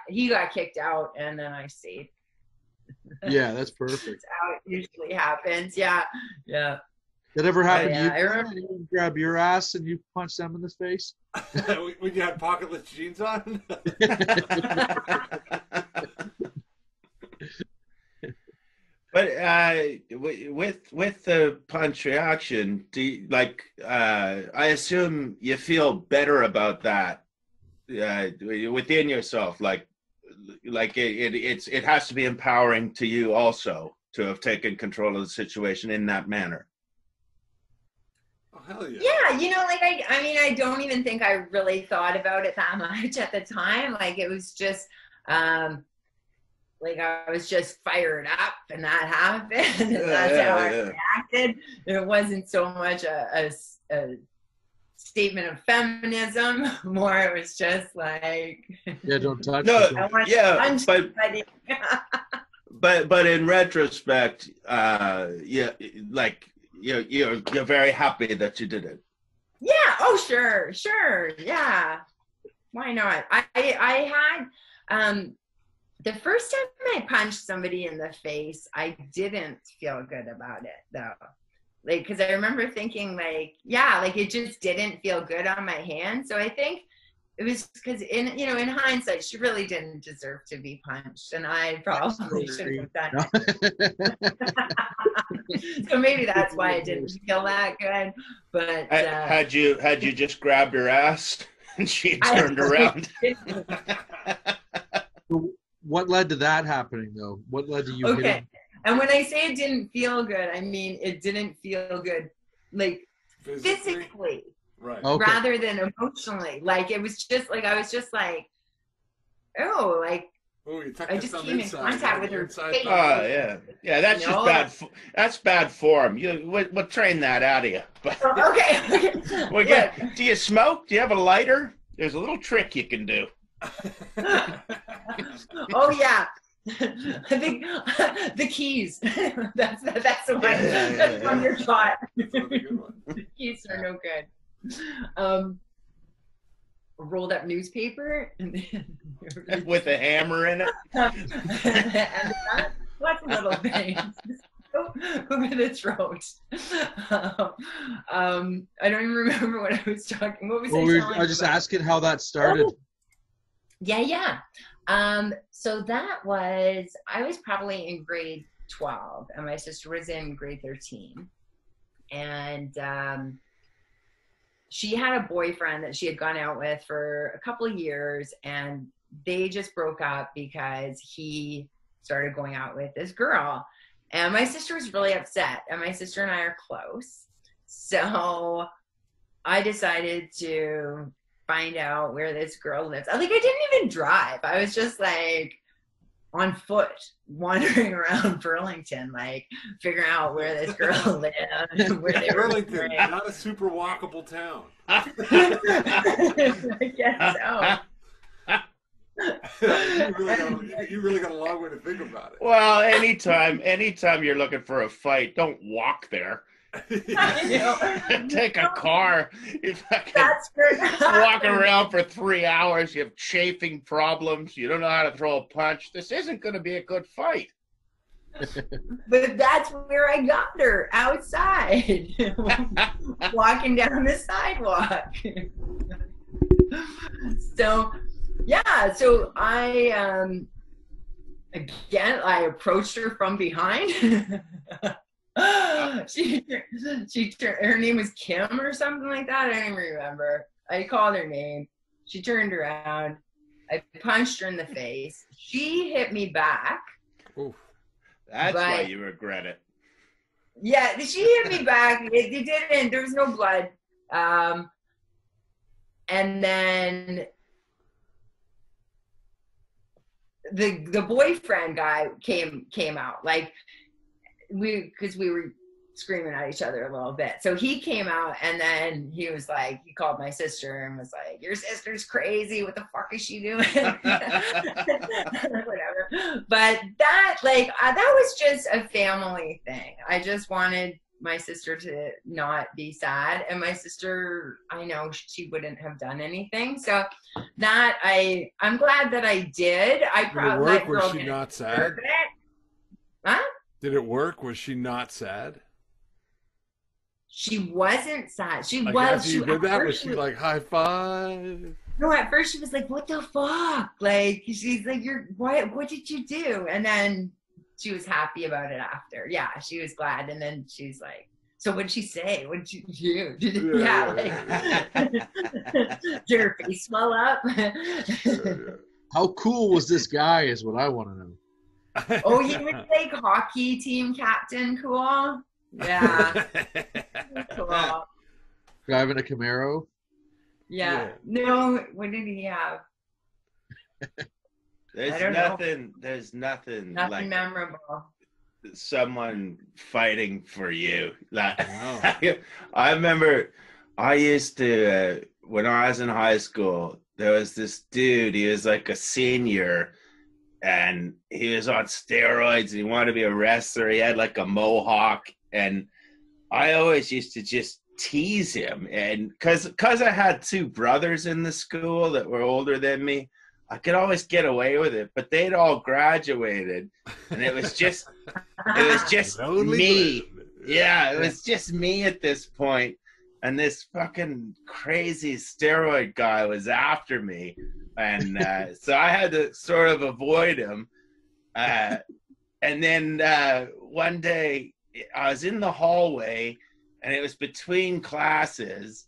Speaker 5: He got kicked out, and then I stayed.
Speaker 2: Yeah, that's perfect.
Speaker 5: That's how it usually happens. Yeah.
Speaker 2: That ever happened to you?
Speaker 5: I remember
Speaker 2: you grab your ass and you punch them in the face?
Speaker 4: When you had pocketless jeans on?
Speaker 3: But with the punch reaction, do you, I assume you feel better about that within yourself, like it has to be empowering to you also. to have taken control of the situation in that manner.
Speaker 4: Oh, hell yeah.
Speaker 5: Yeah, you know, like I mean, I don't even think I really thought about it that much at the time. Like it was just, like I was just fired up, and that happened. And that's how I reacted. It wasn't so much a statement of feminism. More, it was just like,
Speaker 2: don't touch.
Speaker 3: No, but in retrospect, like you're very happy that you did it.
Speaker 5: Yeah. Oh, sure. Yeah. Why not? I had the first time I punched somebody in the face, I didn't feel good about it though. Like, cause I remember thinking like, yeah, like it just didn't feel good on my hand. So I think it was because in hindsight, she really didn't deserve to be punched, and I probably shouldn't have done it. So maybe that's why I didn't feel that good. But
Speaker 3: had you just grabbed her ass and she turned around?
Speaker 2: What led to that happening, though? What led to you?
Speaker 5: Okay, and when I say it didn't feel good, I mean it didn't feel good, like physically.
Speaker 4: Right.
Speaker 2: Okay.
Speaker 5: Rather than emotionally. Like it was just like I was just like, oh, like I just came in contact with her face.
Speaker 3: Oh yeah. That's just bad. That's bad form. We'll train that out of you. But
Speaker 5: okay.
Speaker 3: Well, do you smoke? Do you have a lighter? There's a little trick you can do.
Speaker 5: Oh yeah. I think the keys. That's the one. That's on your shot. The keys are no good. Rolled up newspaper
Speaker 3: with a hammer in it.
Speaker 5: And lots of little things. Over the throat. I don't even remember what I was talking. What was I
Speaker 2: was just asking how that started.
Speaker 5: Oh. Yeah. So that was, I was probably in grade 12 and my sister was in grade 13. And she had a boyfriend that she had gone out with for a couple of years, and they just broke up because he started going out with this girl. And my sister was really upset, and my sister and I are close. So I decided to find out where this girl lives. I didn't even drive. I was just like on foot wandering around Burlington, like figuring out where this girl lived. Where they
Speaker 4: Burlington, not a super walkable town.
Speaker 5: I guess so.
Speaker 4: You really got a long way to think about it.
Speaker 3: Well, anytime you're looking for a fight, don't walk there. Take a car.
Speaker 5: That's
Speaker 3: walk around for 3 hours. You have chafing problems. You don't know how to throw a punch. This isn't going to be a good fight.
Speaker 5: But that's where I got her, outside, walking down the sidewalk. So I approached her from behind. Her name was Kim or something like that. I don't even remember. I called her name. She turned around. I punched her in the face. She hit me back.
Speaker 3: Oof. That's why you regret it.
Speaker 5: Yeah, she hit me back. It didn't. There was no blood. And then the boyfriend guy came out, like because we were screaming at each other a little bit. So he came out, and then he was like, he called my sister and was like, "Your sister's crazy. What the fuck is she doing?" Whatever. But that was just a family thing. I just wanted my sister to not be sad, and my sister, I know she wouldn't have done anything. So that I'm glad that I did. I probably
Speaker 4: did it work? Was she not sad?
Speaker 5: Huh?
Speaker 4: Did it work? Was she not sad?
Speaker 5: She wasn't sad. She
Speaker 4: like,
Speaker 5: was.
Speaker 4: After you did that, was she like high five?
Speaker 5: No, at first she was like, "What the fuck?" Like she's like, what did you do?" And then she was happy about it after. Yeah, she was glad. And then she's like, "So what'd she say? What'd you do?" Did her face swell up?
Speaker 2: How cool was this guy is what I want to know.
Speaker 5: Oh, he was like hockey team captain. Cool. Yeah. Cool.
Speaker 2: Driving a Camaro.
Speaker 5: Yeah. No, what did he have?
Speaker 3: There's nothing like
Speaker 5: memorable.
Speaker 3: someone fighting for you. Like, I remember I used to, when I was in high school, there was this dude, he was like a senior, and he was on steroids, and he wanted to be a wrestler. He had like a mohawk, and I always used to just tease him. And because I had two brothers in the school that were older than me, I could always get away with it, but they'd all graduated, and it was just me. Yeah, it was just me at this point, and this fucking crazy steroid guy was after me, and so I had to sort of avoid him. And then one day I was in the hallway, and it was between classes,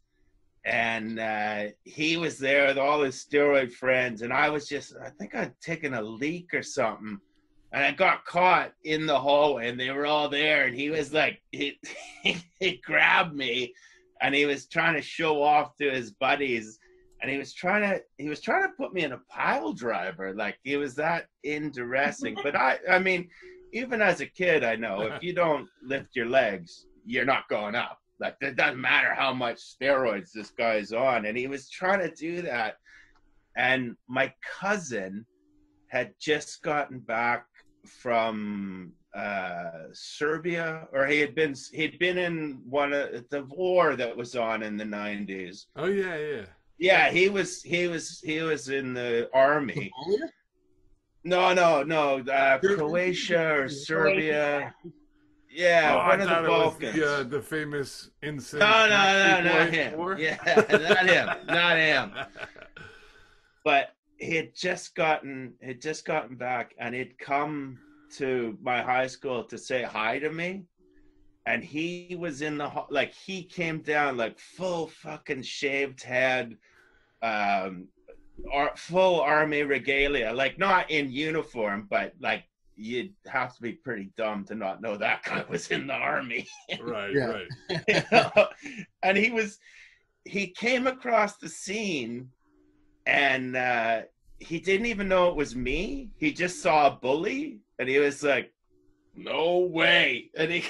Speaker 3: and he was there with all his steroid friends, and I think I'd taken a leak or something, and I got caught in the hallway, and they were all there, and he was like, he grabbed me, and he was trying to show off to his buddies, and he was trying to put me in a pile driver, like he was that into wrestling. But I mean, even as a kid, I know if you don't lift your legs, you're not going up. Like, it doesn't matter how much steroids this guy's on. And he was trying to do that. And my cousin had just gotten back from Serbia, or he'd been in one of the war that was on in the 90s.
Speaker 4: Oh yeah.
Speaker 3: Yeah, he was in the army. No, Croatia or Serbia. Yeah, one of the Balkans.
Speaker 4: The famous insane.
Speaker 3: No, not him. War? Yeah, not him. But he had just gotten back, and he'd come to my high school to say hi to me, and he was in the he came down like full fucking shaved head, full army regalia, like not in uniform, but like, you'd have to be pretty dumb to not know that guy was in the army.
Speaker 4: Right.
Speaker 3: You know? And he came across the scene, and he didn't even know it was me. He just saw a bully, and he was like, no way. And he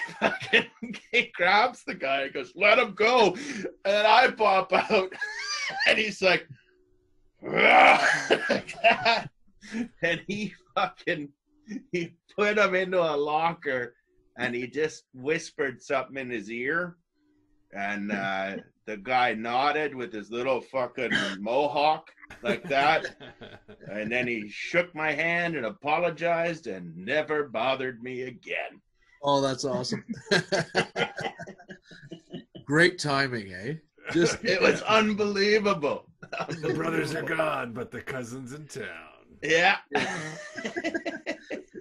Speaker 3: grabs the guy and goes, let him go. And I pop out, and he's like, like that. And he put him into a locker, and he just whispered something in his ear, and the guy nodded with his little fucking mohawk like that, and then he shook my hand and apologized and never bothered me again.
Speaker 2: Oh, that's awesome. Great timing, eh?
Speaker 3: It was unbelievable.
Speaker 4: The brothers are gone, but the cousin's in town.
Speaker 3: Yeah.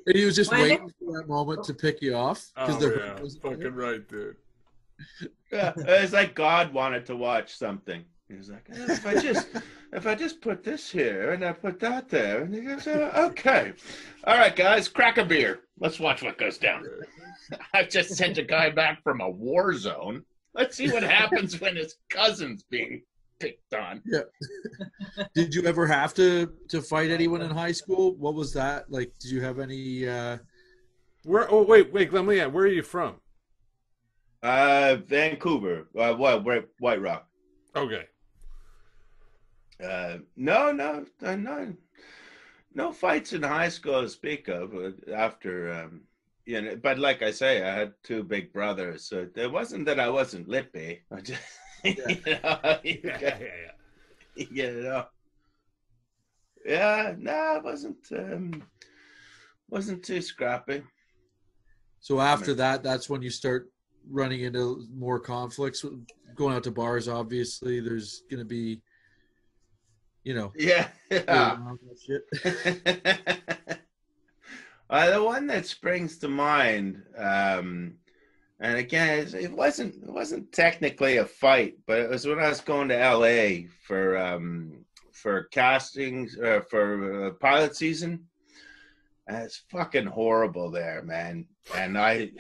Speaker 2: And he was just waiting for that moment to pick you off.
Speaker 4: Fucking right, dude.
Speaker 3: Yeah, it's like God wanted to watch something. He was like, if I just put this here and I put that there, and he goes, okay, all right, guys, crack a beer. Let's watch what goes down. I've just sent a guy back from a war zone. Let's see what happens when his cousin's being picked on.
Speaker 2: Yeah. Did you ever have to fight anyone in high school? What was that like? Did you have any
Speaker 4: Where let me add, where are you from?
Speaker 3: Vancouver. White Rock.
Speaker 4: Okay.
Speaker 3: No fights in high school to speak of. After but like I say, I had two big brothers, so it wasn't that I wasn't lippy. I just it wasn't too scrappy.
Speaker 2: So after that, that's when you start running into more conflicts. Going out to bars, obviously, there's going to be,
Speaker 3: Yeah.
Speaker 2: Shit.
Speaker 3: The one that springs to mind, and again, it wasn't technically a fight, but it was when I was going to LA for castings for pilot season, And it's fucking horrible there, man. And I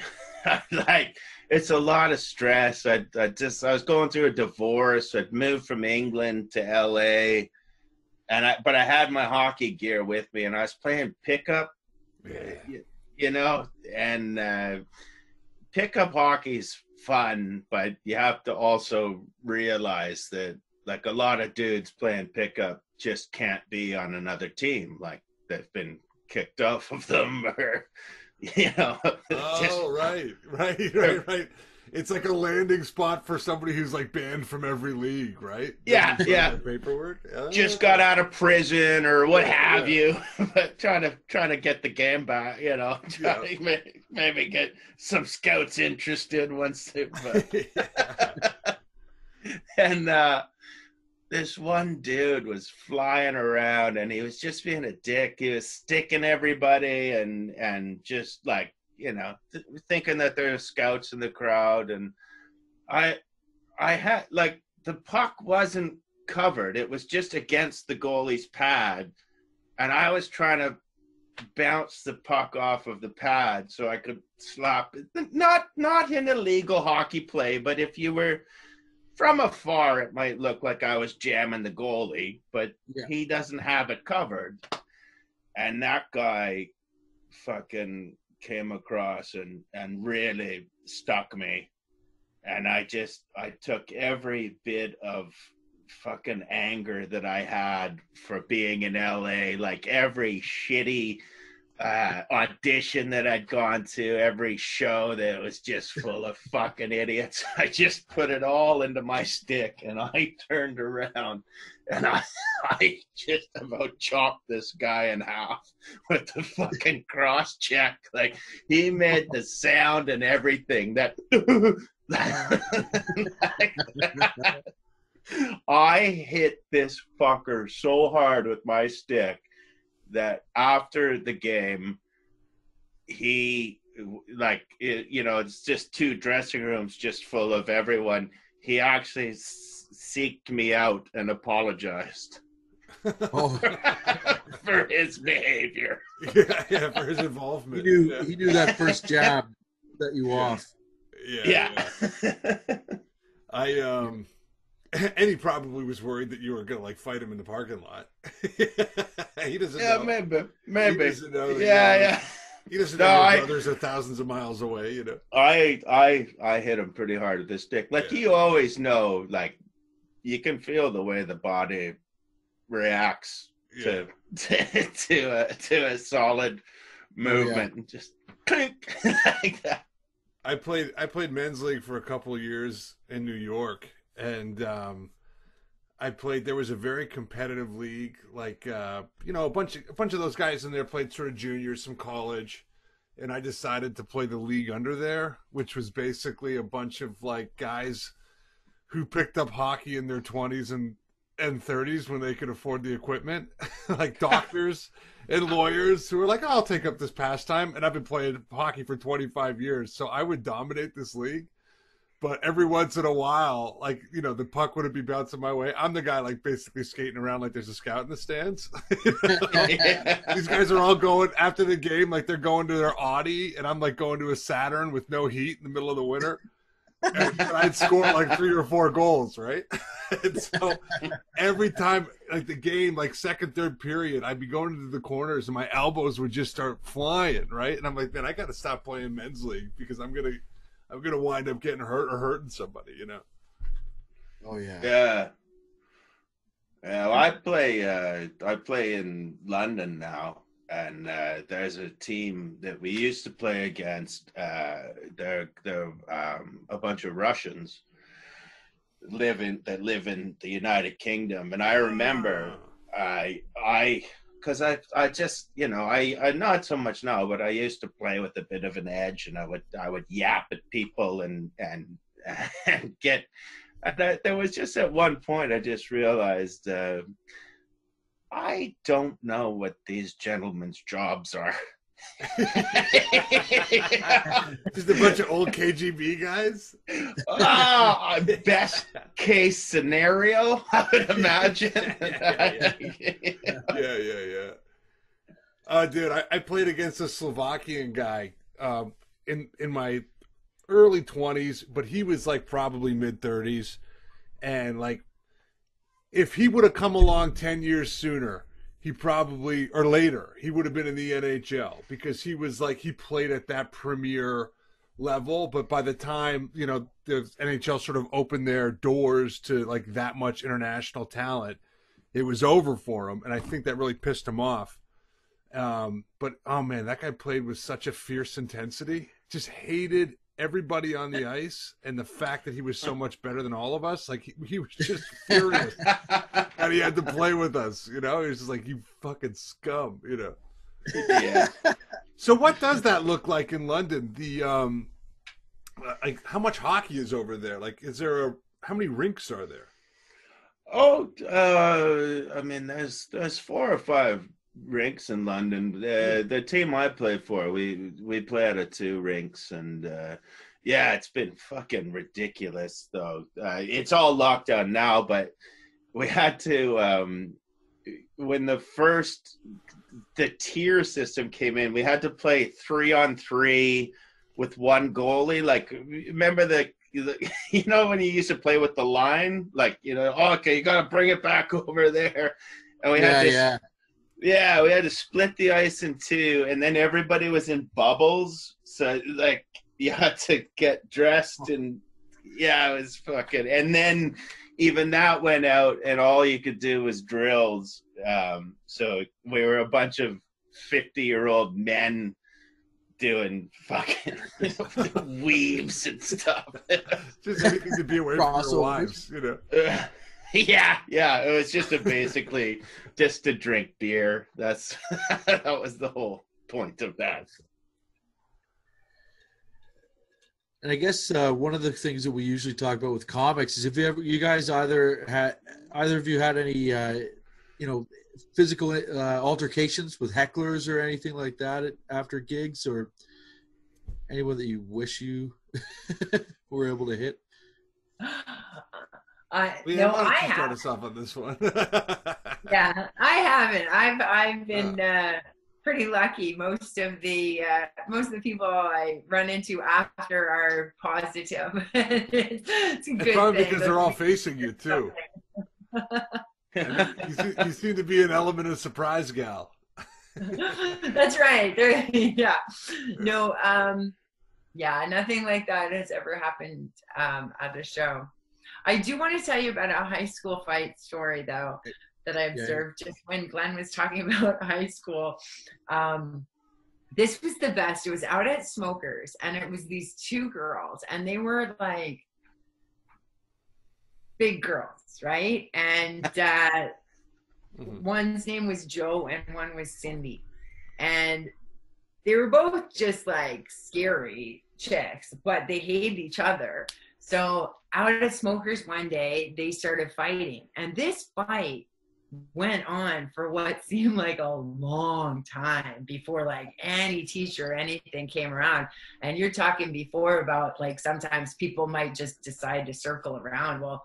Speaker 3: like, it's a lot of stress. I was going through a divorce. I'd moved from England to LA, but I had my hockey gear with me, and I was playing pickup, you know, and pickup hockey's fun, but you have to also realize that, like, a lot of dudes playing pickup just can't be on another team. Like, they've been kicked off of them, or, you know.
Speaker 4: Oh, right. It's like a landing spot for somebody who's like banned from every league, right?
Speaker 3: Yeah.
Speaker 4: Paperwork.
Speaker 3: Just got out of prison or what have you, but trying to get the game back, you know. Maybe get some scouts interested once they. And this one dude was flying around, and he was just being a dick. He was sticking everybody, and just, like, you know, thinking that there's scouts in the crowd. And I had, like, the puck wasn't covered. It was just against the goalie's pad. And I was trying to bounce the puck off of the pad so I could slap it. Not in illegal hockey play, but if you were from afar, it might look like I was jamming the goalie, but he doesn't have it covered. And that guy fucking came across and really stuck me. And I took every bit of fucking anger that I had for being in LA, like every shitty audition that I'd gone to, every show that was just full of fucking idiots. I just put it all into my stick, and I turned around and I just about chopped this guy in half with the fucking cross check. Like, he made the sound and everything that I hit this fucker so hard with my stick that after the game, he, like, you know, it's just two dressing rooms just full of everyone. He actually seeked me out and apologized for his behavior.
Speaker 4: Yeah, for his involvement.
Speaker 6: He knew that first jab set you off.
Speaker 3: Yeah.
Speaker 4: And he probably was worried that you were gonna, like, fight him in the parking lot. He doesn't know.
Speaker 3: Maybe.
Speaker 4: He doesn't know. He doesn't know his brothers are thousands of miles away, you know.
Speaker 3: I hit him pretty hard with this stick. Like, you always know, like, you can feel the way the body reacts to a solid movement, and just clink like that.
Speaker 4: I played men's league for a couple of years in New York, and there was a very competitive league, like, you know, a bunch of those guys in there played sort of juniors, some college, and I decided to play the league under there, which was basically a bunch of, like, guys who picked up hockey in their 20s and 30s when they could afford the equipment, like doctors and lawyers who were like, oh, I'll take up this pastime. And I've been playing hockey for 25 years. So I would dominate this league. But every once in a while, like, you know, the puck wouldn't be bouncing my way. I'm the guy, like, basically skating around like there's a scout in the stands. These guys are all going after the game, like they're going to their Audi, and I'm, like, going to a Saturn with no heat in the middle of the winter. And I'd score like 3 or 4 goals, right? And so every time, like, the game, like second, third period, I'd be going into the corners and my elbows would just start flying, right? And I'm like, man, I got to stop playing men's league because I'm gonna wind up getting hurt or hurting somebody, you know?
Speaker 6: Oh yeah.
Speaker 3: Yeah. Well, I play in London now. And there's a team that we used to play against. They're a bunch of Russians that live in the United Kingdom. And I remember because I just, you know, I not so much now, but I used to play with a bit of an edge, and I would yap at people and get. And there was just at one point I just realized. I don't know what these gentlemen's jobs are.
Speaker 4: Just a bunch of old KGB guys?
Speaker 3: Best case scenario, I would imagine.
Speaker 4: Yeah. Dude, I played against a Slovakian guy in my early 20s, but he was like probably mid 30s, and like if he would have come along 10 years sooner, he probably, or later, he would have been in the NHL, because he was like, he played at that premier level. But by the time, you know, the NHL sort of opened their doors to like that much international talent, it was over for him. And I think that really pissed him off. But oh man, that guy played with such a fierce intensity, just hated everybody on the ice, and the fact that he was so much better than all of us, like he was just furious and he had to play with us, you know. He was just like, you fucking scum, you know. Yeah. So what does that look like in London? The like, how much hockey is over there? Like, is there how many rinks are there?
Speaker 3: Oh, I mean, there's 4 or 5 rinks in London. The team I play for, we play out of 2 rinks, and yeah, it's been fucking ridiculous though. It's all locked down now, but we had to when the tier system came in, we had to play 3-on-3 with 1 goalie. Like, remember you know, when you used to play with the line, like, you know, oh, okay, you got to bring it back over there, and we had to. Yeah, we had to split the ice in 2, and then everybody was in bubbles. So, like, you had to get dressed, and yeah, it was fucking. And then even that went out, and all you could do was drills. So we were a bunch of 50-year-old men doing fucking weaves and stuff.
Speaker 4: Just anything to be away from your wives, you know.
Speaker 3: Yeah, it was just basically just to drink beer. That was the whole point of that.
Speaker 6: And I guess one of the things that we usually talk about with comics is if you guys either of you had any you know, physical altercations with hecklers or anything like that after gigs, or anyone that you wish you were able to hit.
Speaker 5: No, I have.
Speaker 4: Start us off on this one.
Speaker 5: Yeah, I haven't. I've been pretty lucky. Most of the people I run into after are positive. It's a good
Speaker 4: it's probably
Speaker 5: thing.
Speaker 4: because they're all facing you too. You seem to be an element of surprise gal.
Speaker 5: That's right. Yeah. No. Yeah. Nothing like that has ever happened at the show. I do want to tell you about a high school fight story, though, that I observed just when Glenn was talking about high school. This was the best. It was out at Smokers, and it was these 2 girls, and they were like big girls, right? And one's name was Joe and one was Cindy. And they were both just like scary chicks, but they hated each other. So out at Smokers one day, they started fighting. And this fight went on for what seemed like a long time before like any teacher or anything came around. And you're talking before about like sometimes people might just decide to circle around. Well,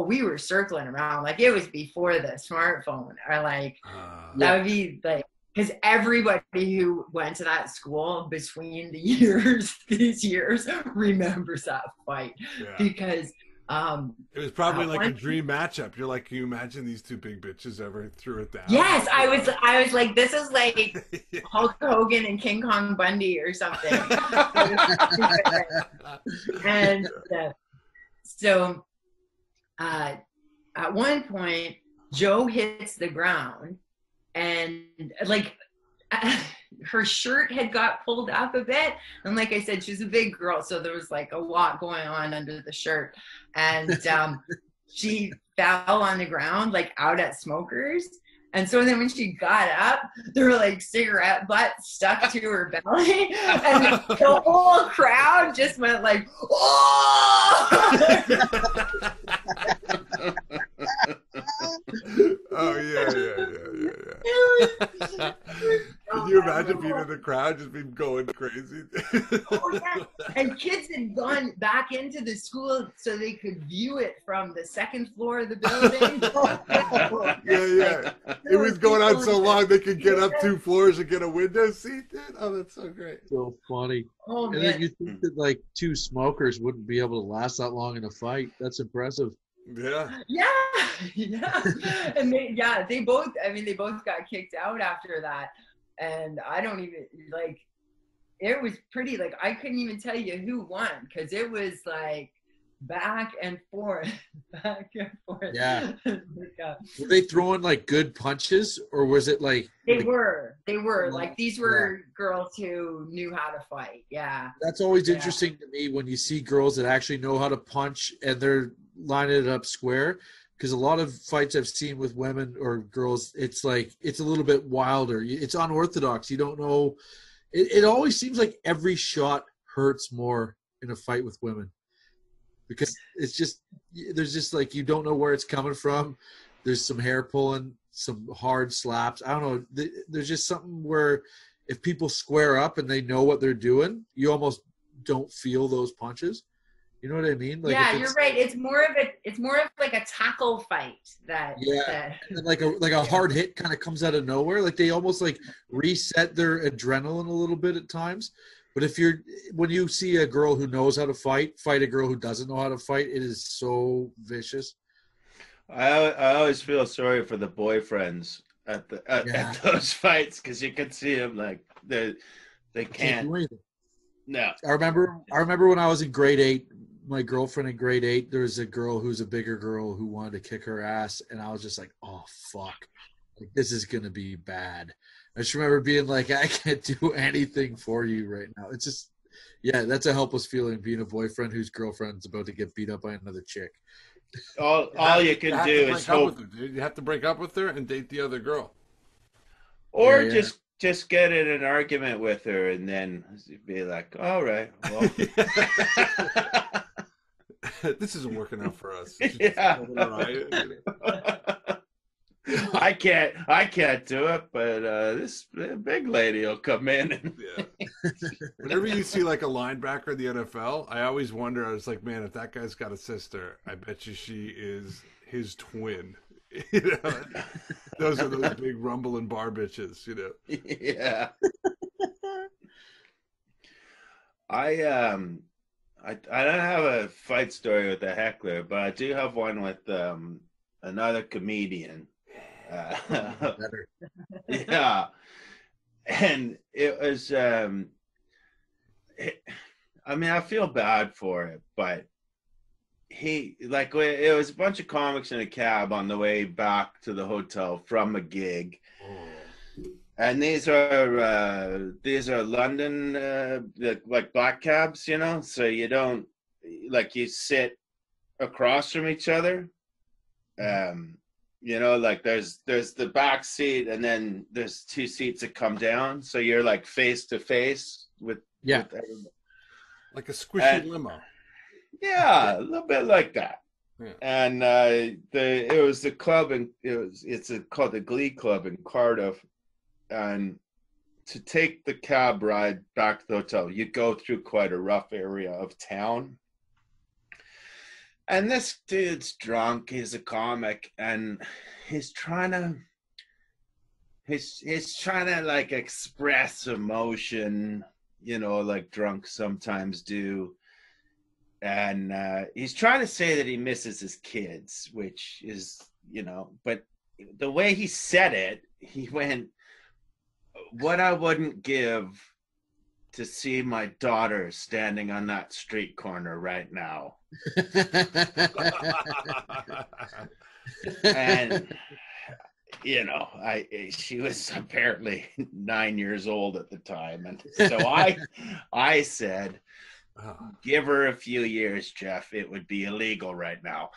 Speaker 5: we were circling around. Like, it was before the smartphone, or like that would be like, because everybody who went to that school between these years remembers that fight. Because
Speaker 4: it was probably like a dream matchup. You're like, can you imagine these 2 big bitches ever threw it down?
Speaker 5: Yes, I was like, this is like Hulk Hogan and King Kong Bundy or something. And so at one point, Joe hits the ground, and like her shirt had got pulled up a bit, and like I said, she's a big girl, so there was like a lot going on under the shirt, and she fell on the ground like out at Smokers. And so then when she got up, there were like cigarette butts stuck to her belly, and the whole crowd just went like, oh!
Speaker 4: Oh yeah. Can you imagine being in the crowd, just being going crazy?
Speaker 5: Oh, yeah. And kids had gone back into the school so they could view it from the second floor of the building.
Speaker 4: Yeah. It was going on so long they could get up 2 floors and get a window seat, dude. Oh, that's so great.
Speaker 6: So funny.
Speaker 5: Oh,
Speaker 6: And
Speaker 5: man.
Speaker 6: then you think that like two smokers wouldn't be able to last that long in a fight. That's impressive.
Speaker 4: Yeah.
Speaker 5: Yeah. And they both got kicked out after that. And I don't even, like, it was pretty, like, I couldn't even tell you who won, because it was like back and forth.
Speaker 6: Yeah. Were they throwing like good punches, or was it like
Speaker 5: They were like, these were girls who knew how to fight. Yeah.
Speaker 6: That's always interesting to me when you see girls that actually know how to punch and they're lining it up square, because a lot of fights I've seen with women or girls, it's like it's a little bit wilder. It's unorthodox. You don't know. It always seems like every shot hurts more in a fight with women, because it's just, there's just like, you don't know where it's coming from. There's some hair pulling, some hard slaps. I don't know. There's just something where if people square up and they know what they're doing, you almost don't feel those punches. You know what I mean? Like,
Speaker 5: yeah, you're right. It's more of like a tackle fight that.
Speaker 6: And like a hard hit kind of comes out of nowhere. Like they almost like reset their adrenaline a little bit at times. But when you see a girl who knows how to fight a girl who doesn't know how to fight, it is so vicious.
Speaker 3: I always feel sorry for the boyfriends at those fights, because you can see them like they can't
Speaker 6: do anything.
Speaker 3: No.
Speaker 6: I remember when I was in grade 8, my girlfriend in grade 8, there was a girl who's a bigger girl who wanted to kick her ass, and I was just like, oh fuck, like this is gonna be bad. I just remember being like, I can't do anything for you right now. It's just, yeah, that's a helpless feeling, being a boyfriend whose girlfriend's about to get beat up by another chick.
Speaker 3: All you can do is hope.
Speaker 4: You have to break up with her and date the other girl,
Speaker 3: or just get in an argument with her and then be like, all right, well.
Speaker 4: This isn't working out for us.
Speaker 3: Yeah. I can't do it, but this big lady will come in.
Speaker 4: Whenever you see like a linebacker in the NFL, I always wonder, I was like, man, if that guy's got a sister, I bet you she is his twin. You know, those are those big rumbling bar bitches, you know.
Speaker 3: Yeah. I don't have a fight story with a heckler, but I do have one with another comedian. Yeah, and it was. I mean, I feel bad for it, but it was a bunch of comics in a cab on the way back to the hotel from a gig. And these are London like black cabs, you know, so you don't, like, you sit across from each other. You know, like there's the back seat, and then there's 2 seats that come down, so you're like face to face with everybody. Like a squishy limo. Yeah, a little bit like that. Yeah. And it was the club, and it's called the Glee Club in Cardiff. And to take the cab ride back to the hotel, you go through quite a rough area of town. And this dude's drunk. He's a comic, and he's trying to like express emotion, you know, like drunks sometimes do. And he's trying to say that he misses his kids, which is, you know, but the way he said it, he went, what I wouldn't give to see my daughter standing on that street corner right now. And, you know, she was apparently 9 years old at the time. And so I said, give her a few years, Jeff. It would be illegal right now.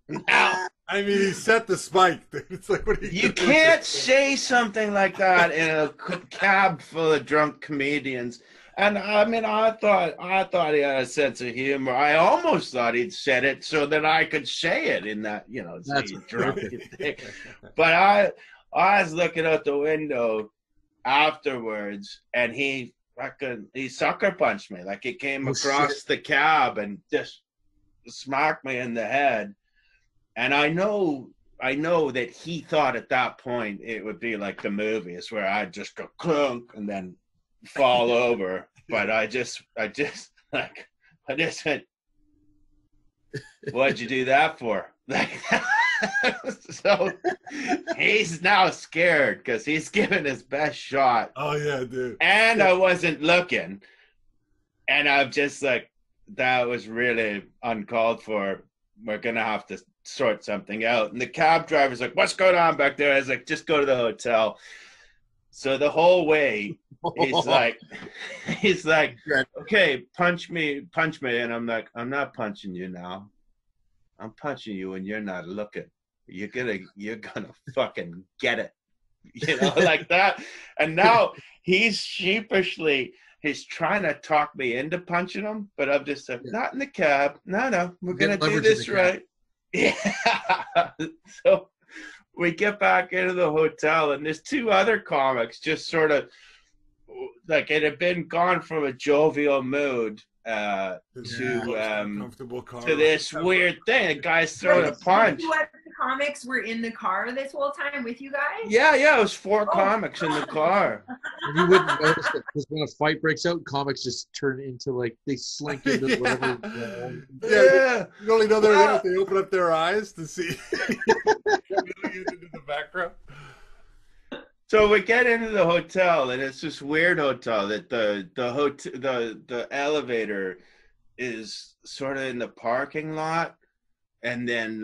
Speaker 3: Now, I mean, he set the spike. It's like, what you can't say something like that in a cab full of drunk comedians. And I mean, I thought he had a sense of humor. I almost thought he'd said it so that I could say it in that, you know, drunk. But I was looking out the window afterwards, and he sucker punched me. Like, he came across the cab and just smacked me in the head. And I know that he thought at that point it would be like the movies where I'd just go clunk and then fall over. But I just went, what'd you do that for? Like, so he's now scared because he's given his best shot.
Speaker 4: Oh yeah, dude.
Speaker 3: And I wasn't looking. And I'm just like, that was really uncalled for. We're going to have to sort something out. And the cab driver's like, what's going on back there? I was like, just go to the hotel. So the whole way, he's like, okay, punch me. And I'm like, I'm not punching you now. I'm punching you when you're not looking. You're gonna fucking get it. You know, like that. And now he's trying to talk me into punching him, but I'm just like, not in the cab. No, we're gonna do this right. Yeah. So we get back into the hotel, and there's two other comics just sort of like, it had been gone from a jovial mood to this weird thing. The guy's throwing a punch.
Speaker 5: Two other comics were in the car this whole time with you guys?
Speaker 3: Yeah, it was four comics in the car.
Speaker 6: And you wouldn't notice it because when a fight breaks out, comics just turn into like, they slink into whatever.
Speaker 4: Yeah. You only know they're there if they open up their eyes to see into the background.
Speaker 3: So we get into the hotel, and it's this weird hotel that the elevator is sort of in the parking lot, and then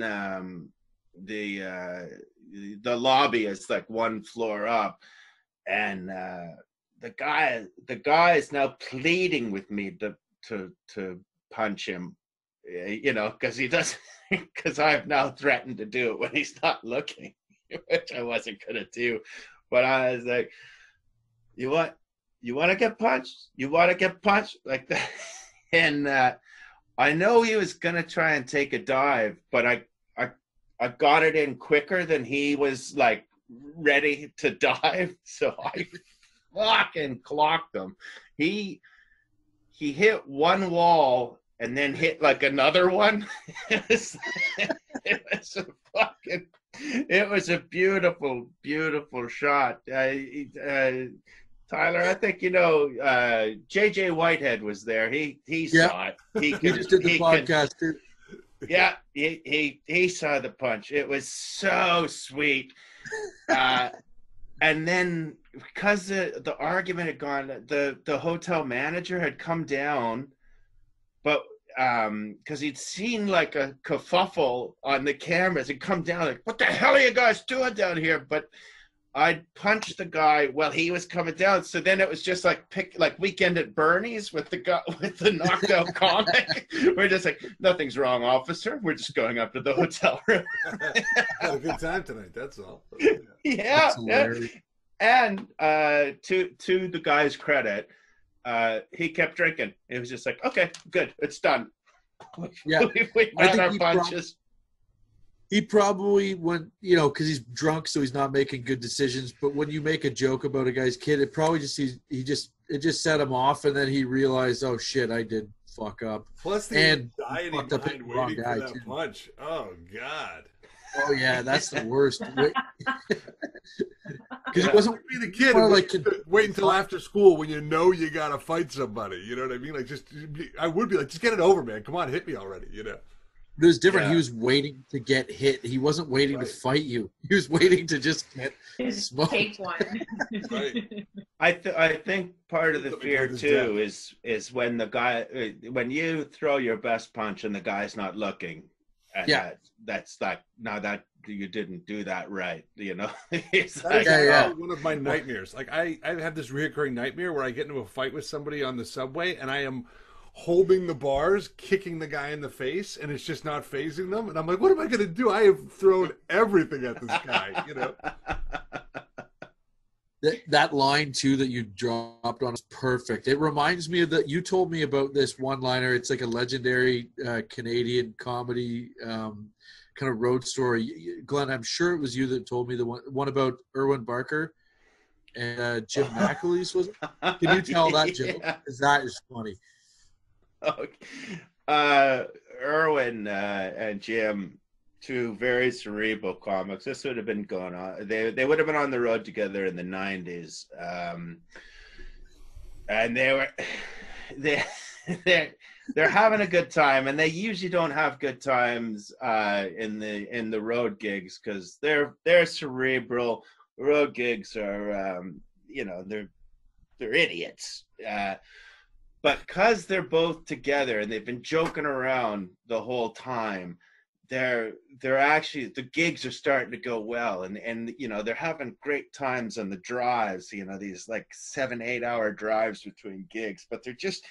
Speaker 3: the lobby is like one floor up, and the guy is now pleading with me to punch him, you know, because I've now threatened to do it when he's not looking, which I wasn't gonna do. But I was like, you want to get punched? You want to get punched? Like that. And I know he was going to try and take a dive, but I got it in quicker than he was like ready to dive. So I fucking clocked him. He hit one wall and then hit like another one. It was a beautiful, beautiful shot. Tyler, I think, you know, JJ Whitehead was there. He saw it. He
Speaker 6: just did the podcast too.
Speaker 3: Yeah, he saw the punch. It was so sweet. And then because the argument had gone, the hotel manager had come down, but because he'd seen like a kerfuffle on the cameras and come down like, what the hell are you guys doing down here? But I punched the guy while he was coming down. So then it was just like Weekend at Bernie's with the knocked out comic. We're just like, nothing's wrong, officer. We're just going up to the hotel room.
Speaker 4: Had a good time tonight. That's all.
Speaker 3: Yeah. And to the guy's credit, he kept drinking. It was just like, okay, good, it's done.
Speaker 6: Yeah,
Speaker 3: we got our punches.
Speaker 6: He probably went, you know, because he's drunk, so he's not making good decisions. But when you make a joke about a guy's kid, it probably it just set him off, and then he realized, oh shit, I did fuck up.
Speaker 4: Plus, the anxiety behind waiting for that punch. Oh god.
Speaker 6: Oh yeah, that's the worst. Because he wasn't
Speaker 4: being a kid. Like, wait until after school when you know you gotta fight somebody. You know what I mean? Like, I would be like, just get it over, man. Come on, hit me already. You know.
Speaker 6: It was different. Yeah. He was waiting to get hit. He wasn't waiting to fight you. He was waiting to just get smoked.
Speaker 5: Take one.
Speaker 3: Right. I think part of the fear too is when the guy, when you throw your best punch and the guy's not looking. And that's like, now that you didn't do that right, you know. It's like,
Speaker 4: one of my nightmares. Like I have this recurring nightmare where I get into a fight with somebody on the subway and I am holding the bars, kicking the guy in the face, and it's just not phasing them. And I'm like, what am I going to do? I have thrown everything at this guy, you know.
Speaker 6: That line too that you dropped on is perfect. It reminds me of that. You told me about this one-liner. It's like a legendary Canadian comedy kind of road story. Glenn, I'm sure it was you that told me the one about Erwin Barker and Jim McAleese, was it? Can you tell that joke? Because that is funny.
Speaker 3: Okay. Erwin and Jim, two very cerebral comics. This would have been going on. They would have been on the road together in the 90s. And they're having a good time, and they usually don't have good times in the road gigs because they're cerebral. Road gigs are they're idiots. But because they're both together and they've been joking around the whole time, they're actually, the gigs are starting to go well, and they're having great times on the drives, these like 7-8 hour drives between gigs, but they're just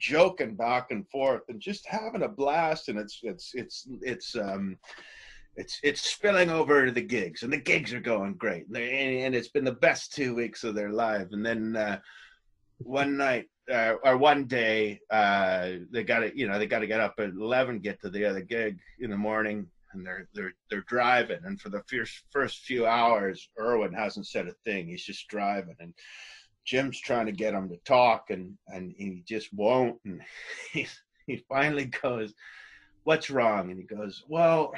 Speaker 3: joking back and forth and just having a blast, and it's spilling over to the gigs, and the gigs are going great, and it's been the best 2 weeks of their life. And then one night or one day, they got to get up at 11, get to the other gig in the morning, and they're driving. And for the first few hours, Erwin hasn't said a thing. He's just driving, and Jim's trying to get him to talk, and he just won't. And he finally goes, "What's wrong?" And he goes, "Well,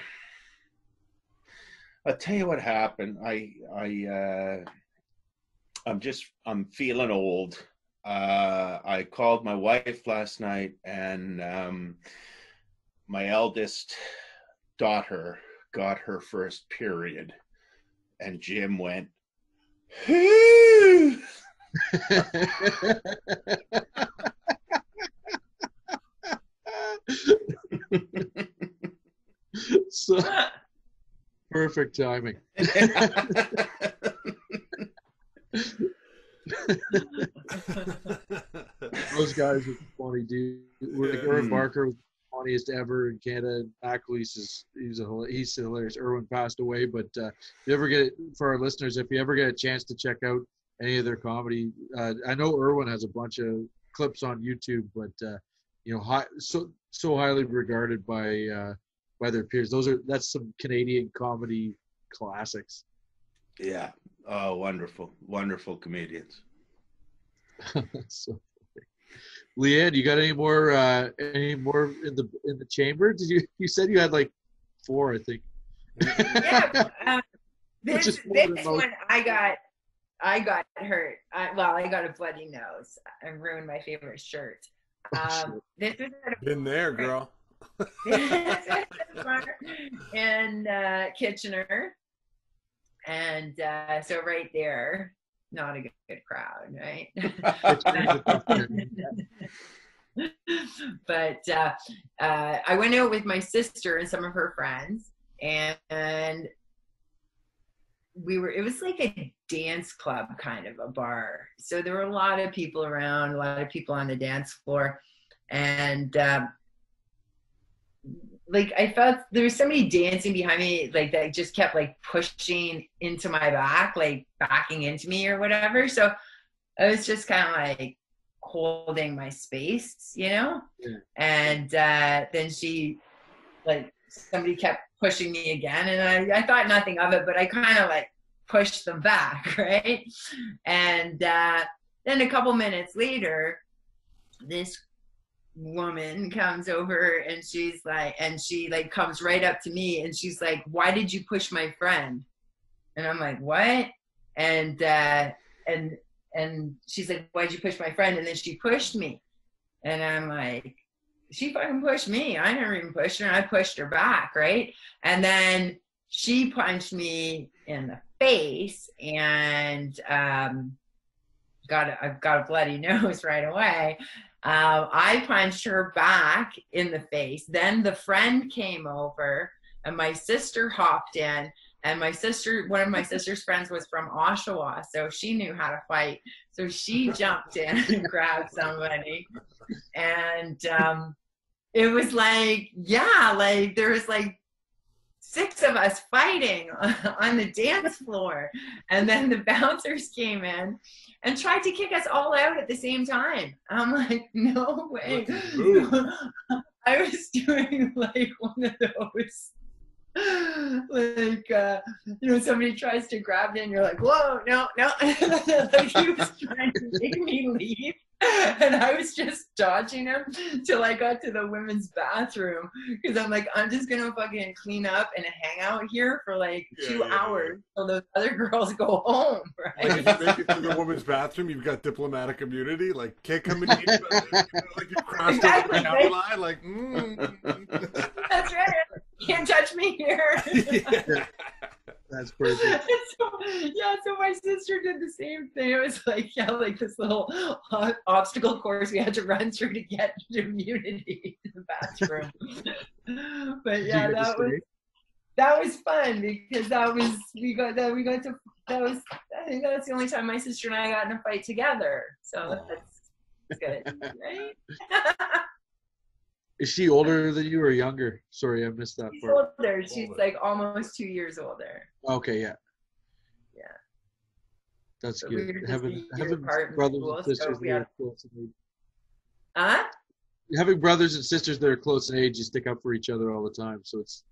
Speaker 3: I'll tell you what happened. I'm feeling old. I called my wife last night, and my eldest daughter got her first period." And Jim went,
Speaker 6: So perfect timing. Those guys are funny, dude. Erwin Barker was the funniest ever in Canada. Ackles he's hilarious. Erwin passed away, but if you ever get, for our listeners, if you ever get a chance to check out any of their comedy, I know Erwin has a bunch of clips on YouTube, but so highly regarded by their peers. That's some Canadian comedy classics.
Speaker 3: Yeah. Oh, wonderful comedians.
Speaker 6: So, Lianne, you got any more in the chamber? You said you had like 4, I think.
Speaker 5: Yeah. This one I got hurt. I got a bloody nose. I ruined my favorite shirt. This was
Speaker 1: been there, girl.
Speaker 5: in Kitchener. And so right there, not a good crowd, right? But I went out with my sister and some of her friends, and it was like a dance club, kind of a bar. So there were a lot of people around, a lot of people on the dance floor. And like I felt there was somebody dancing behind me, like that just kept like pushing into my back, like backing into me or whatever. So I was just kind of like holding my space, Yeah. And then somebody kept pushing me again, and I thought nothing of it, but I kind of like pushed them back, right? And then a couple minutes later, this woman comes over, and she comes right up to me, and she's like, "Why did you push my friend?" And I'm like, "What?" And she's like, "Why'd you push my friend?" And then she pushed me, and I'm like, "She fucking pushed me. I never even pushed her. I pushed her back, right?" And then she punched me in the face, and I've got a bloody nose right away. I punched her back in the face. Then the friend came over, and my sister hopped in. And one of my sister's friends was from Oshawa, so she knew how to fight. So she jumped in and grabbed somebody. And it was like, there was like 6 of us fighting on the dance floor. And then the bouncers came in and tried to kick us all out at the same time. I'm like, no way. I was doing like one of those like somebody tries to grab you and you're like, whoa, no. Like he was trying to make me leave. And I was just dodging him till I got to the women's bathroom because I'm like, I'm just gonna fucking clean up and hang out here for like 2 hours till those other girls go home, right?
Speaker 4: Like if you make it to the women's bathroom, you've got diplomatic immunity. like can't come in here, like you crossed over the county line. Like,
Speaker 5: That's right. Can't touch me here.
Speaker 6: Yeah. That's perfect.
Speaker 5: So my sister did the same thing. It was like, like this little obstacle course we had to run through to get immunity to the bathroom. But yeah, that was fun because I think that's the only time my sister and I got in a fight together. So that's good, right?
Speaker 6: Is she older than you or younger? Sorry, I missed that part.
Speaker 5: Older. She's like almost 2 years older.
Speaker 6: Okay, yeah.
Speaker 5: Yeah.
Speaker 6: That's
Speaker 5: So
Speaker 6: good.
Speaker 5: we were just
Speaker 6: Having
Speaker 5: brothers
Speaker 6: brothers and sisters that are close in age.
Speaker 5: Huh?
Speaker 6: Having brothers and sisters that are close in age, you stick up for each other all the time. So it's.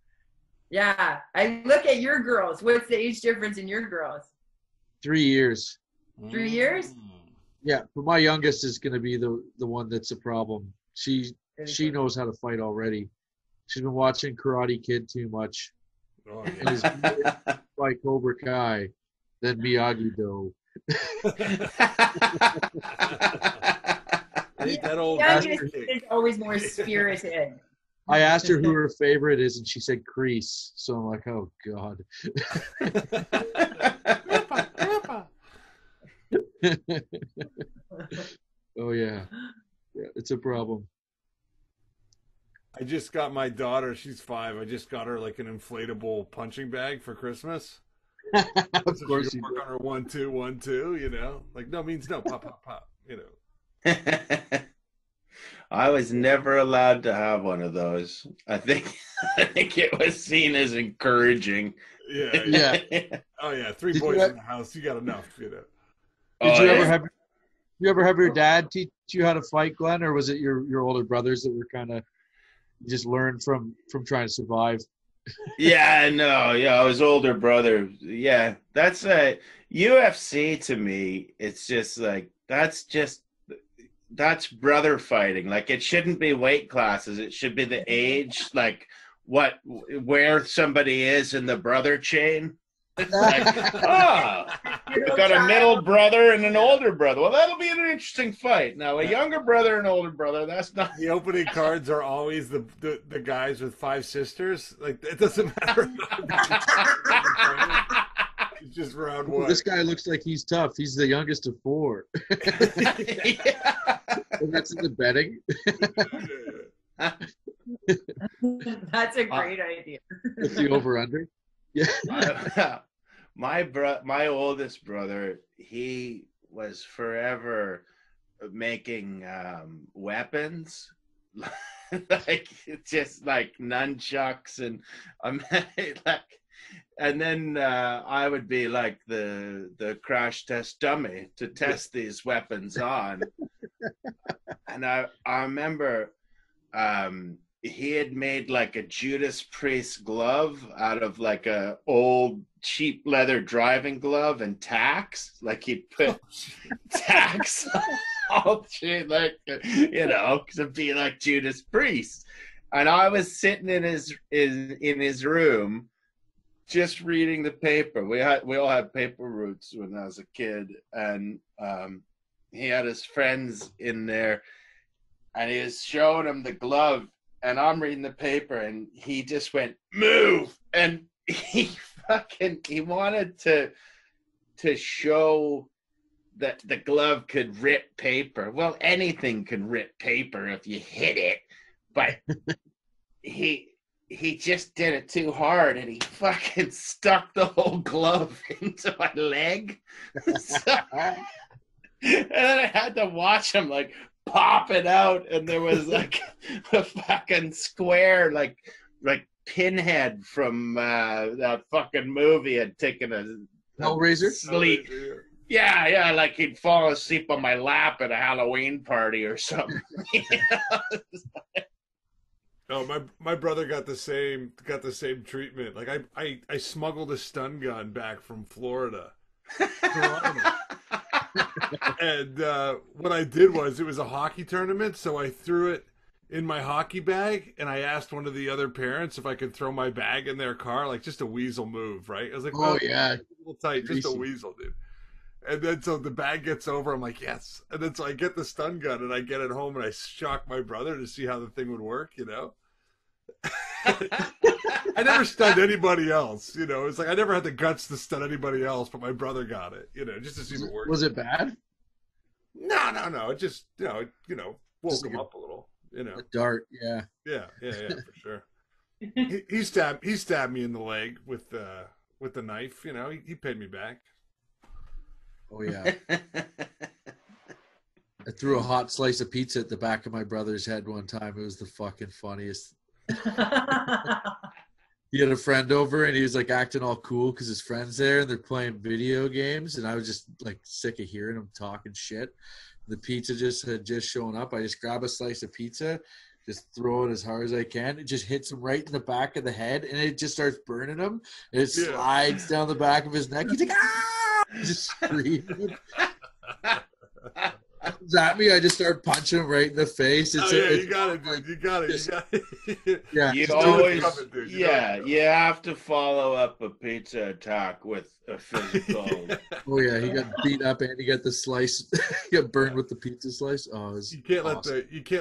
Speaker 5: Yeah. I look at your girls. What's the age difference in your girls?
Speaker 6: 3 years.
Speaker 5: 3 years?
Speaker 6: Yeah, but my youngest is going to be the one that's a problem. She knows how to fight already. She's been watching Karate Kid too much. And is by Cobra Kai than Miyagi-Do.
Speaker 4: That old
Speaker 5: is always more spirited.
Speaker 6: I asked her who her favorite is, and she said Kreese. So I'm like, oh God. Oh yeah, it's a problem.
Speaker 4: I just got my daughter, she's 5. I just got her like an inflatable punching bag for Christmas.
Speaker 6: Of
Speaker 4: So
Speaker 6: course
Speaker 4: she
Speaker 6: you
Speaker 4: can work on her 1 2 1 2, like no means no, pop pop pop,
Speaker 3: I was never allowed to have one of those. I think it was seen as encouraging.
Speaker 4: Yeah. Oh yeah, 3 boys in the house, you got enough,
Speaker 6: Did you ever have your dad teach you how to fight, Glenn, or was it your older brothers that were kind of just learned from trying to survive?
Speaker 3: Yeah, no, yeah, I was older brother. Yeah, that's UFC to me. It's just like that's brother fighting. Like it shouldn't be weight classes. It should be the age, like where somebody is in the brother chain. It's like, you've got a middle brother and an older brother. Well, that'll be an interesting fight. Now, a younger brother and older brother, that's not.
Speaker 4: The opening cards are always the guys with 5 sisters. Like, it doesn't matter. It's just round one.
Speaker 6: This guy looks like he's tough. He's the youngest of 4. And that's in the betting.
Speaker 5: That's a great idea.
Speaker 6: With the over-under.
Speaker 3: Yeah. My oldest brother, he was forever making weapons, like just like nunchucks and and then I would be like the crash test dummy to test these weapons on. And I remember he had made like a Judas Priest glove out of like a old cheap leather driving glove and tacks. Like he'd put tacks all through, like, because it'd be like Judas Priest. And I was sitting in his room just reading the paper. We all had paper routes when I was a kid, and he had his friends in there, and he was showing them the glove. And I'm reading the paper, and he just went, move. And he wanted to show that the glove could rip paper. Well, anything can rip paper if you hit it. But he just did it too hard, and he fucking stuck the whole glove into my leg. And then I had to watch him, like, pop it out, and there was like a fucking square like Pinhead from that fucking movie had taken a
Speaker 6: Hellraiser
Speaker 3: sleep. Yeah, like he'd fall asleep on my lap at a Halloween party or something.
Speaker 4: Oh, my brother got the same treatment. Like I smuggled a stun gun back from Florida. And what I did was, it was a hockey tournament, so I threw it in my hockey bag, and I asked one of the other parents if I could throw my bag in their car, like just a weasel move, right? I was like,
Speaker 6: Oh
Speaker 4: well,
Speaker 6: yeah,
Speaker 4: a little tight, just a weasel, dude. And then so the bag gets over, I'm like, yes. And then so I get the stun gun and I get it home and I shock my brother to see how the thing would work, you know? I never stunned anybody else, you know. It's like I never had the guts to stun anybody else, but my brother got it, you know, just to see if it worked.
Speaker 6: Was it bad?
Speaker 4: No. It just, woke him up a little, you know.
Speaker 6: A dart, yeah.
Speaker 4: Yeah, for sure. He stabbed me in the leg with the knife, you know. He paid me back.
Speaker 6: Oh yeah. I threw a hot slice of pizza at the back of my brother's head one time. It was the fucking funniest. He had a friend over and he was like acting all cool because his friend's there and they're playing video games, and I was just like sick of hearing him talking shit. The pizza had just shown up. I just grab a slice of pizza, just throw it as hard as I can. It just hits him right in the back of the head, and it just starts burning him. And it slides down the back of his neck. He's like, ah! Just screaming. Comes at me, I just start punching him right in the face.
Speaker 4: You got it, dude. You got it.
Speaker 6: Yeah,
Speaker 3: you always, you have to follow up a pizza attack with a physical.
Speaker 6: Oh yeah, he got beat up and he got the slice. He got burned with the pizza slice. Oh,
Speaker 4: you can't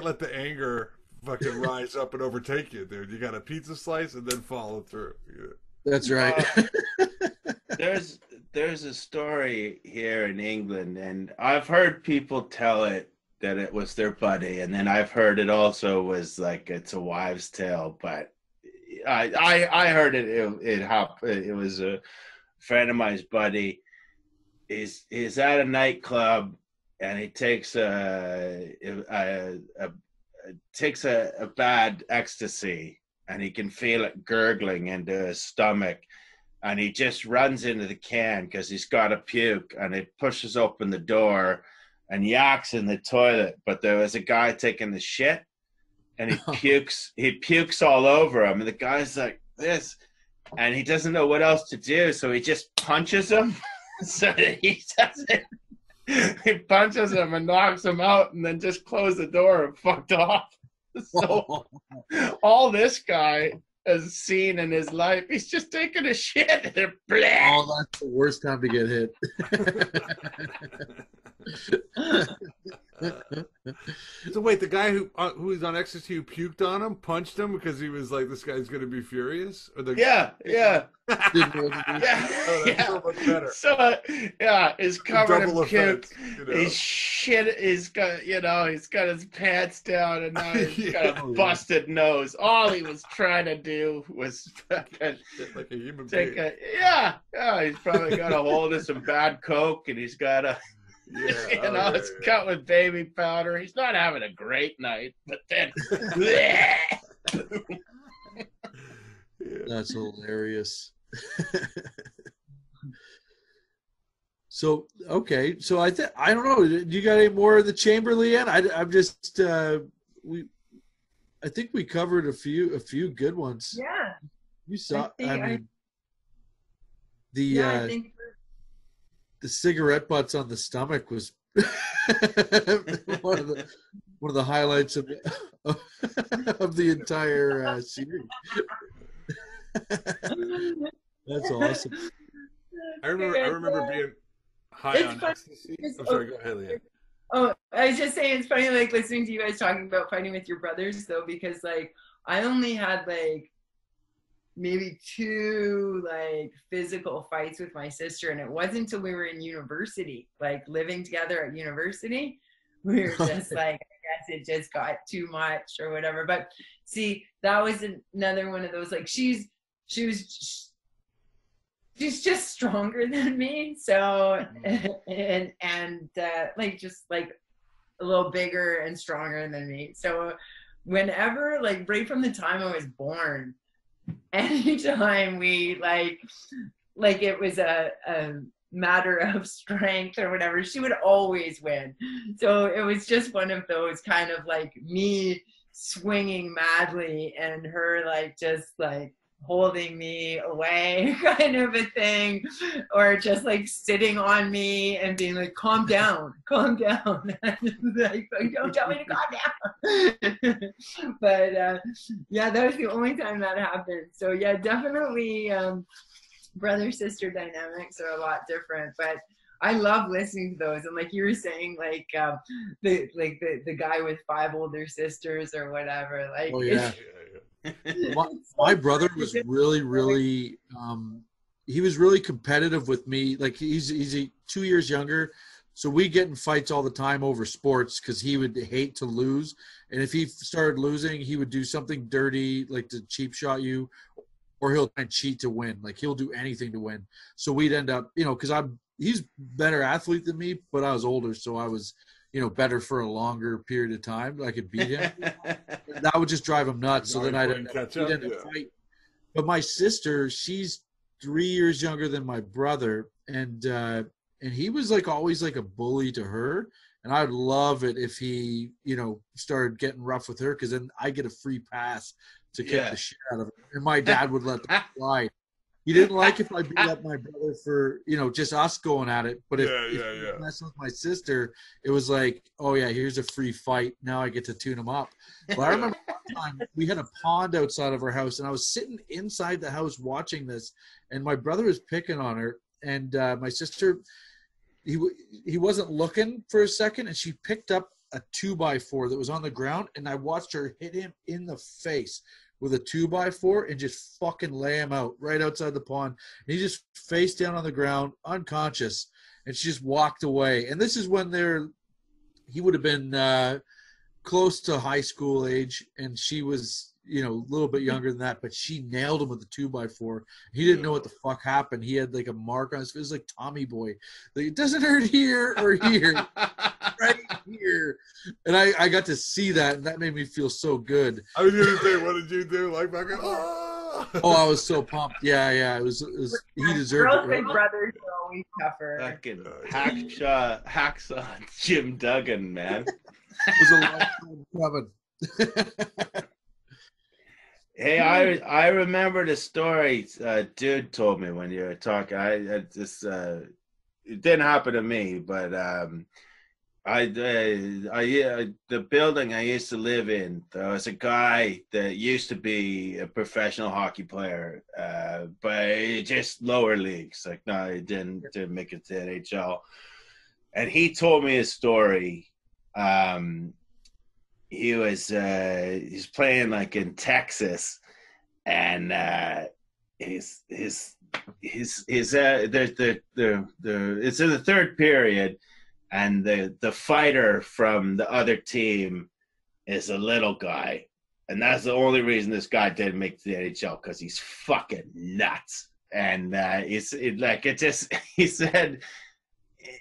Speaker 4: let the anger fucking rise up and overtake you, dude. You got a pizza slice and then follow through. Yeah.
Speaker 6: That's right.
Speaker 3: There's a story here in England, and I've heard people tell it that it was their buddy, and then I've heard it also was like it's a wives' tale. But I heard it happened. It was a friend of mine's buddy. Is at a nightclub, and he takes a bad ecstasy, and he can feel it gurgling into his stomach. And he just runs into the can because he's got to puke, and he pushes open the door and yaks in the toilet. But there was a guy taking the shit, and he pukes all over him. And the guy's like this, and he doesn't know what else to do. So he just punches him. So he punches him and knocks him out, and then just closed the door and fucked off. So all this guy has seen in his life, he's just taking a shit and
Speaker 6: oh, that's the worst time to get hit.
Speaker 4: So wait, the guy who was on ecstasy who puked on him punched him because he was like, this guy's gonna be furious? Or
Speaker 3: yeah.
Speaker 4: So much better.
Speaker 3: So he's covered in puke.
Speaker 4: You know?
Speaker 3: His shit is got, he's got his pants down, and now he's got a busted nose. All he was trying to do was fucking
Speaker 4: like a human
Speaker 3: take
Speaker 4: being.
Speaker 3: he's probably got a hold of some bad coke, and he's got a it's cut with baby powder. He's not having a great night, but then
Speaker 6: that's hilarious. So okay, so I don't know. Do you got any more of the chamber, Lianne? I'm just I think we covered a few good ones.
Speaker 5: Yeah,
Speaker 6: you saw.
Speaker 5: I think
Speaker 6: the cigarette butts on the stomach was one of the highlights of the entire series. That's awesome.
Speaker 4: I remember being high on ecstasy. I'm sorry, go ahead, Lianne.
Speaker 5: Oh, I was just saying, it's funny, like, listening to you guys talking about fighting with your brothers, though, because, like, I only had, like, maybe 2, like, physical fights with my sister, and it wasn't until we were in university, like, living together at university, we were just, like, I guess it just got too much or whatever. But, see, that was another one of those, like, she's just stronger than me, so and like just like a little bigger and stronger than me. So whenever, like, right from the time I was born, anytime we like it was a matter of strength or whatever. She would always win. So it was just one of those kind of like me swinging madly and her like just like holding me away kind of a thing, or just like sitting on me and being like, calm down. Like, don't tell me to calm down. But yeah, that was the only time that happened. So yeah, definitely brother sister dynamics are a lot different, but I love listening to those. And like you were saying, like the guy with 5 older sisters or whatever, like,
Speaker 6: oh yeah. My brother was really he was really competitive with me. Like he's 2 years younger, so we get in fights all the time over sports because he would hate to lose, and if he started losing, he would do something dirty like to cheap shot you, or he'll try and cheat to win. Like he'll do anything to win. So we'd end up, because he's better athlete than me, but I was older, so I was better for a longer period of time. I could beat him. That would just drive him nuts. So then I'd end up fighting. But my sister, she's 3 years younger than my brother, and he was like always like a bully to her. And I'd love it if he, started getting rough with her, because then I get a free pass to kick the shit out of her. And my dad would let that fly. He didn't like if I beat up my brother for, just us going at it. But if he messed with my sister, it was like, oh, yeah, here's a free fight. Now I get to tune him up. But I remember one time we had a pond outside of our house, and I was sitting inside the house watching this, and my brother was picking on her. And my sister, he wasn't looking for a second, and she picked up a 2x4 that was on the ground, and I watched her hit him in the face with a 2x4 and just fucking lay him out right outside the pond. And he just face down on the ground, unconscious, and she just walked away. And this is when he would have been close to high school age, and she was, a little bit younger than that, but she nailed him with the 2x4. He didn't know what the fuck happened. He had like a mark on his face, like Tommy Boy. Like, it doesn't hurt here or here, right here. And I got to see that, and that made me feel so good.
Speaker 4: I was gonna say, what did you do? Like fucking, oh,
Speaker 6: I was so pumped. Yeah. It was he deserved it. Right?
Speaker 5: Brothers are always tougher.
Speaker 3: Fucking hacksaw Jim Duggan, man.
Speaker 6: It was a long time coming.
Speaker 3: Hey, I remember the story dude told me when you were talking. I just it didn't happen to me, but the building I used to live in, there was a guy that used to be a professional hockey player, but just lower leagues. Like, no, he didn't make it to NHL. And he told me a story. He's playing like in Texas, and it's in the third period, and the fighter from the other team is a little guy, and that's the only reason this guy didn't make the NHL, because he's fucking nuts. And he said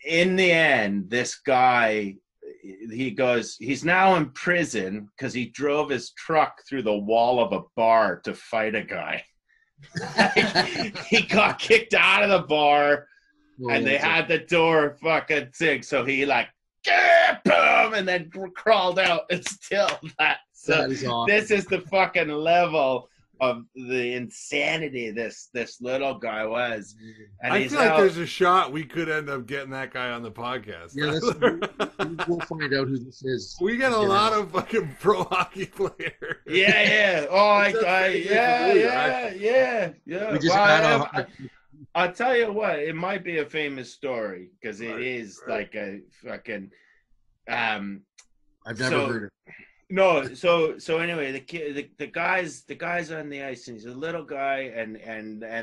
Speaker 3: in the end, this guy, he's now in prison because he drove his truck through the wall of a bar to fight a guy. He got kicked out of the bar, and they had the door fucking thing. So he like, boom, and then crawled out, and still that. So that is awesome. This is the fucking level of the insanity this little guy was. And
Speaker 4: I feel like there's a shot we could end up getting that guy on the podcast.
Speaker 6: Yeah, we'll find out who this is.
Speaker 4: We get a lot of fucking pro hockey players.
Speaker 3: Yeah. Oh, yeah.
Speaker 6: We just
Speaker 3: I'll tell you what, it might be a famous story, because it is like a fucking.
Speaker 6: I've never heard it.
Speaker 3: No, so anyway, the guy's on the ice, and he's a little guy, and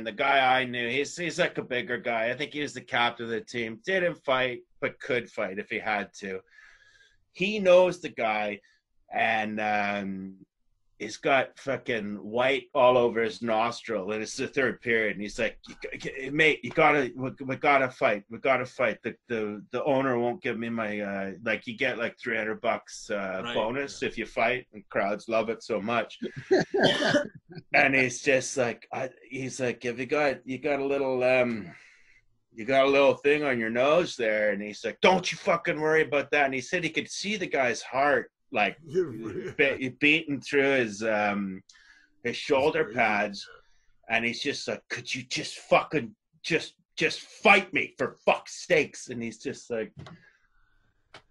Speaker 3: the guy I knew, he's like a bigger guy. I think he was the captain of the team. Didn't fight, but could fight if he had to. He knows the guy, and he's got fucking white all over his nostril, and it's the third period, and he's like, mate, we gotta fight. The owner won't give me my like, you get like $300 bonus if you fight, and crowds love it so much. And he's just like, he's like, have you got a little you got a little thing on your nose there. And he's like, don't you fucking worry about that. And he said he could see the guy's heart, like beating through his shoulder pads. And he's just like, could you just fucking just fight me for fuck's sakes? And he's just like,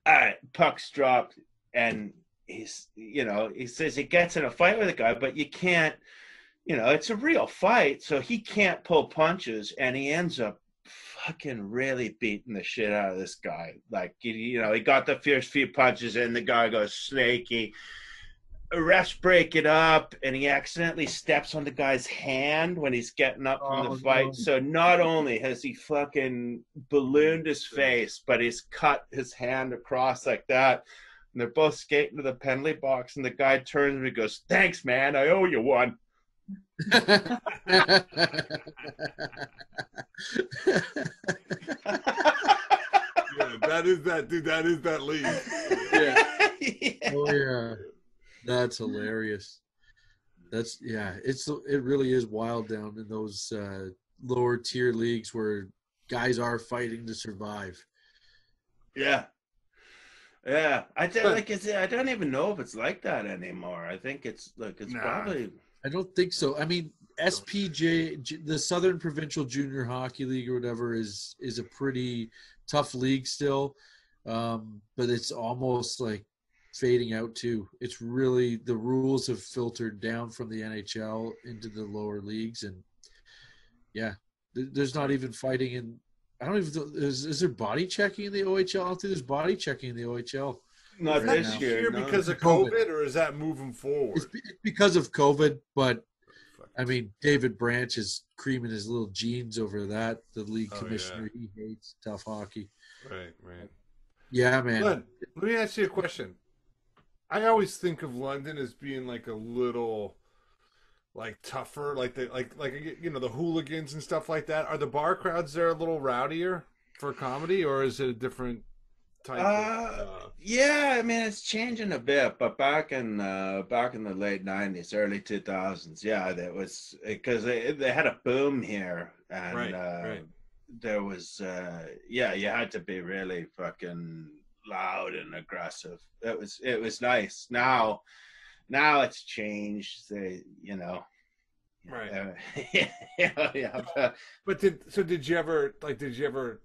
Speaker 3: all right, puck's dropped. And he's, you know, he says he gets in a fight with a guy, but you can't, you know, it's a real fight. So he can't pull punches, and he ends up fucking really beating the shit out of this guy. Like, you know, he got the first few punches and the guy goes snaky. Refs break it up, and he accidentally steps on the guy's hand when he's getting up from the fight. No. So not only has he fucking ballooned his face, but he's cut his hand across like that. And they're both skating to the penalty box, and the guy turns and he goes, thanks, man, I owe you one.
Speaker 4: Yeah, that is that, dude. That is that league.
Speaker 6: Yeah. Yeah. Oh yeah, that's hilarious. That's it really is wild down in those lower tier leagues where guys are fighting to survive.
Speaker 3: Yeah. Yeah, I don't even know if it's like that anymore. I think it's probably.
Speaker 6: I don't think so. I mean, SPJ, the Southern Provincial Junior Hockey League or whatever, is a pretty tough league still, but it's almost like fading out too. It's really, the rules have filtered down from the NHL into the lower leagues, and yeah, there's not even fighting in. I don't even. Is there body checking in the OHL? I don't think there's body checking in the OHL.
Speaker 3: Not this year, no.
Speaker 4: Because of COVID, or is that moving forward?
Speaker 6: It's because of COVID, but I mean, David Branch is creaming his little jeans over that. The league commissioner, he hates tough hockey.
Speaker 4: Right.
Speaker 6: Yeah, man.
Speaker 4: Glenn, let me ask you a question. I always think of London as being like a little, like, tougher, like you know, the hooligans and stuff like that. Are the bar crowds there a little rowdier for comedy, or is it a different type of,
Speaker 3: yeah, I mean, it's changing a bit, but back in the late 90s, early 2000s, yeah, that was because they had a boom here, and
Speaker 4: right.
Speaker 3: There was you had to be really fucking loud and aggressive. It was nice. Now it's changed. You know.
Speaker 4: Right.
Speaker 3: Yeah.
Speaker 4: But did you ever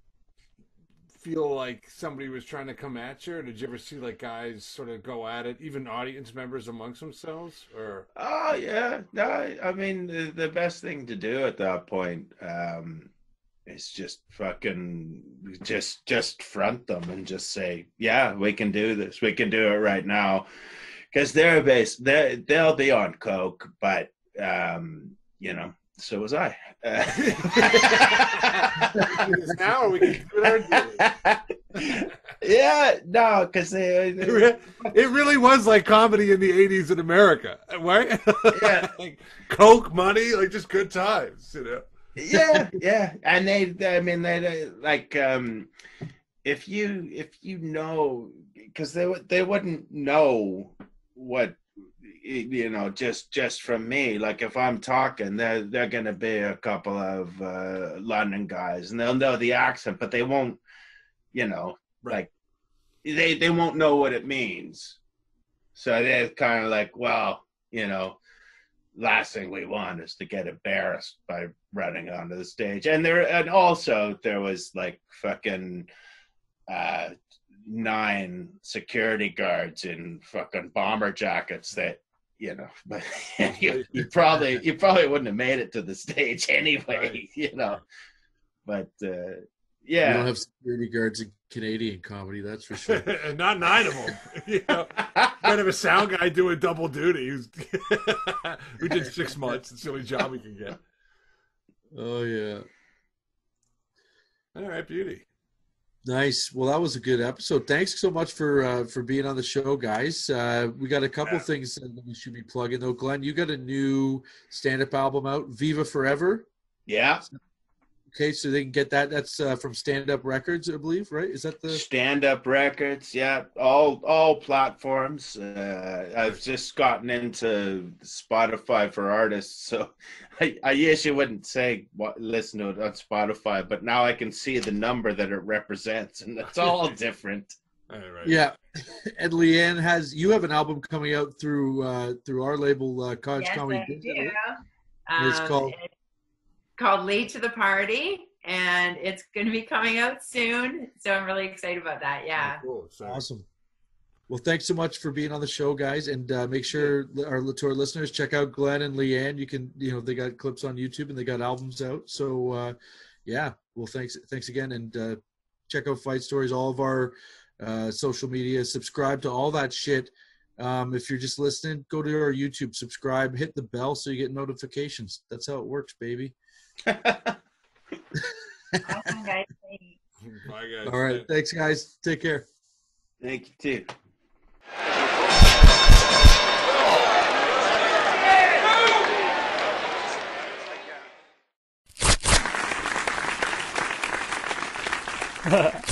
Speaker 4: feel like somebody was trying to come at you, or did you ever see like guys sort of go at it, even audience members amongst themselves? Or
Speaker 3: oh yeah, no, I mean the best thing to do at that point is just fucking just front them and just say, yeah, we can do this, we can do it right now, because they'll be on coke, but you know, so was I.
Speaker 4: Now we can do it.
Speaker 3: Yeah, no, because
Speaker 4: it really was like comedy in the 80s in America, right?
Speaker 3: Yeah.
Speaker 4: Like coke, money, like just good times, you know.
Speaker 3: Yeah, and they like if you know, because they wouldn't know what, you know, just from me. Like if I'm talking, they're gonna be a couple of London guys, and they'll know the accent, but they won't, you know,
Speaker 4: right.
Speaker 3: Like they won't know what it means. So they're kind of like, well, you know, last thing we want is to get embarrassed by running onto the stage. And also there was like fucking 9 security guards in fucking bomber jackets that, you know, but you probably wouldn't have made it to the stage anyway, right. You know. But yeah,
Speaker 6: you don't have security guards in Canadian comedy, that's for sure.
Speaker 4: And not 9 of them. You know, kind of a sound guy doing double duty who did 6 months. It's the only job he can get.
Speaker 6: Oh yeah.
Speaker 4: All right, beauty.
Speaker 6: Nice. Well, that was a good episode. Thanks so much for being on the show, guys. We got a couple things that we should be plugging, though. Glenn, you got a new stand-up album out, Viva Forever.
Speaker 3: Yeah.
Speaker 6: Okay, so they can get that. That's from Stand Up Records, I believe, right? Is that the
Speaker 3: Stand Up Records? Yeah, all platforms. I've just gotten into Spotify for artists, so I usually wouldn't say listen to it on Spotify, but now I can see the number that it represents, and it's all different.
Speaker 4: Right.
Speaker 6: Yeah. And Lianne you have an album coming out through our label, Cottage Comedy.
Speaker 5: Yes, I
Speaker 6: Digital.
Speaker 5: do.
Speaker 6: It's
Speaker 5: called Late to the Party, and it's going to be coming out soon. So I'm really excited about that. Yeah.
Speaker 4: Oh, cool.
Speaker 6: Awesome. Well, thanks so much for being on the show, guys, and make sure to our listeners check out Glenn and Lianne. You can, they got clips on YouTube and they got albums out. So, yeah. Well, thanks again, and check out Fight Stories, all of our social media. Subscribe to all that shit. If you're just listening, go to our YouTube, subscribe, hit the bell so you get notifications. That's how it works, baby.
Speaker 5: Awesome, guys.
Speaker 4: Bye, guys.
Speaker 6: All right. Thanks, guys. Take care.
Speaker 3: Thank you, too.
Speaker 7: Ha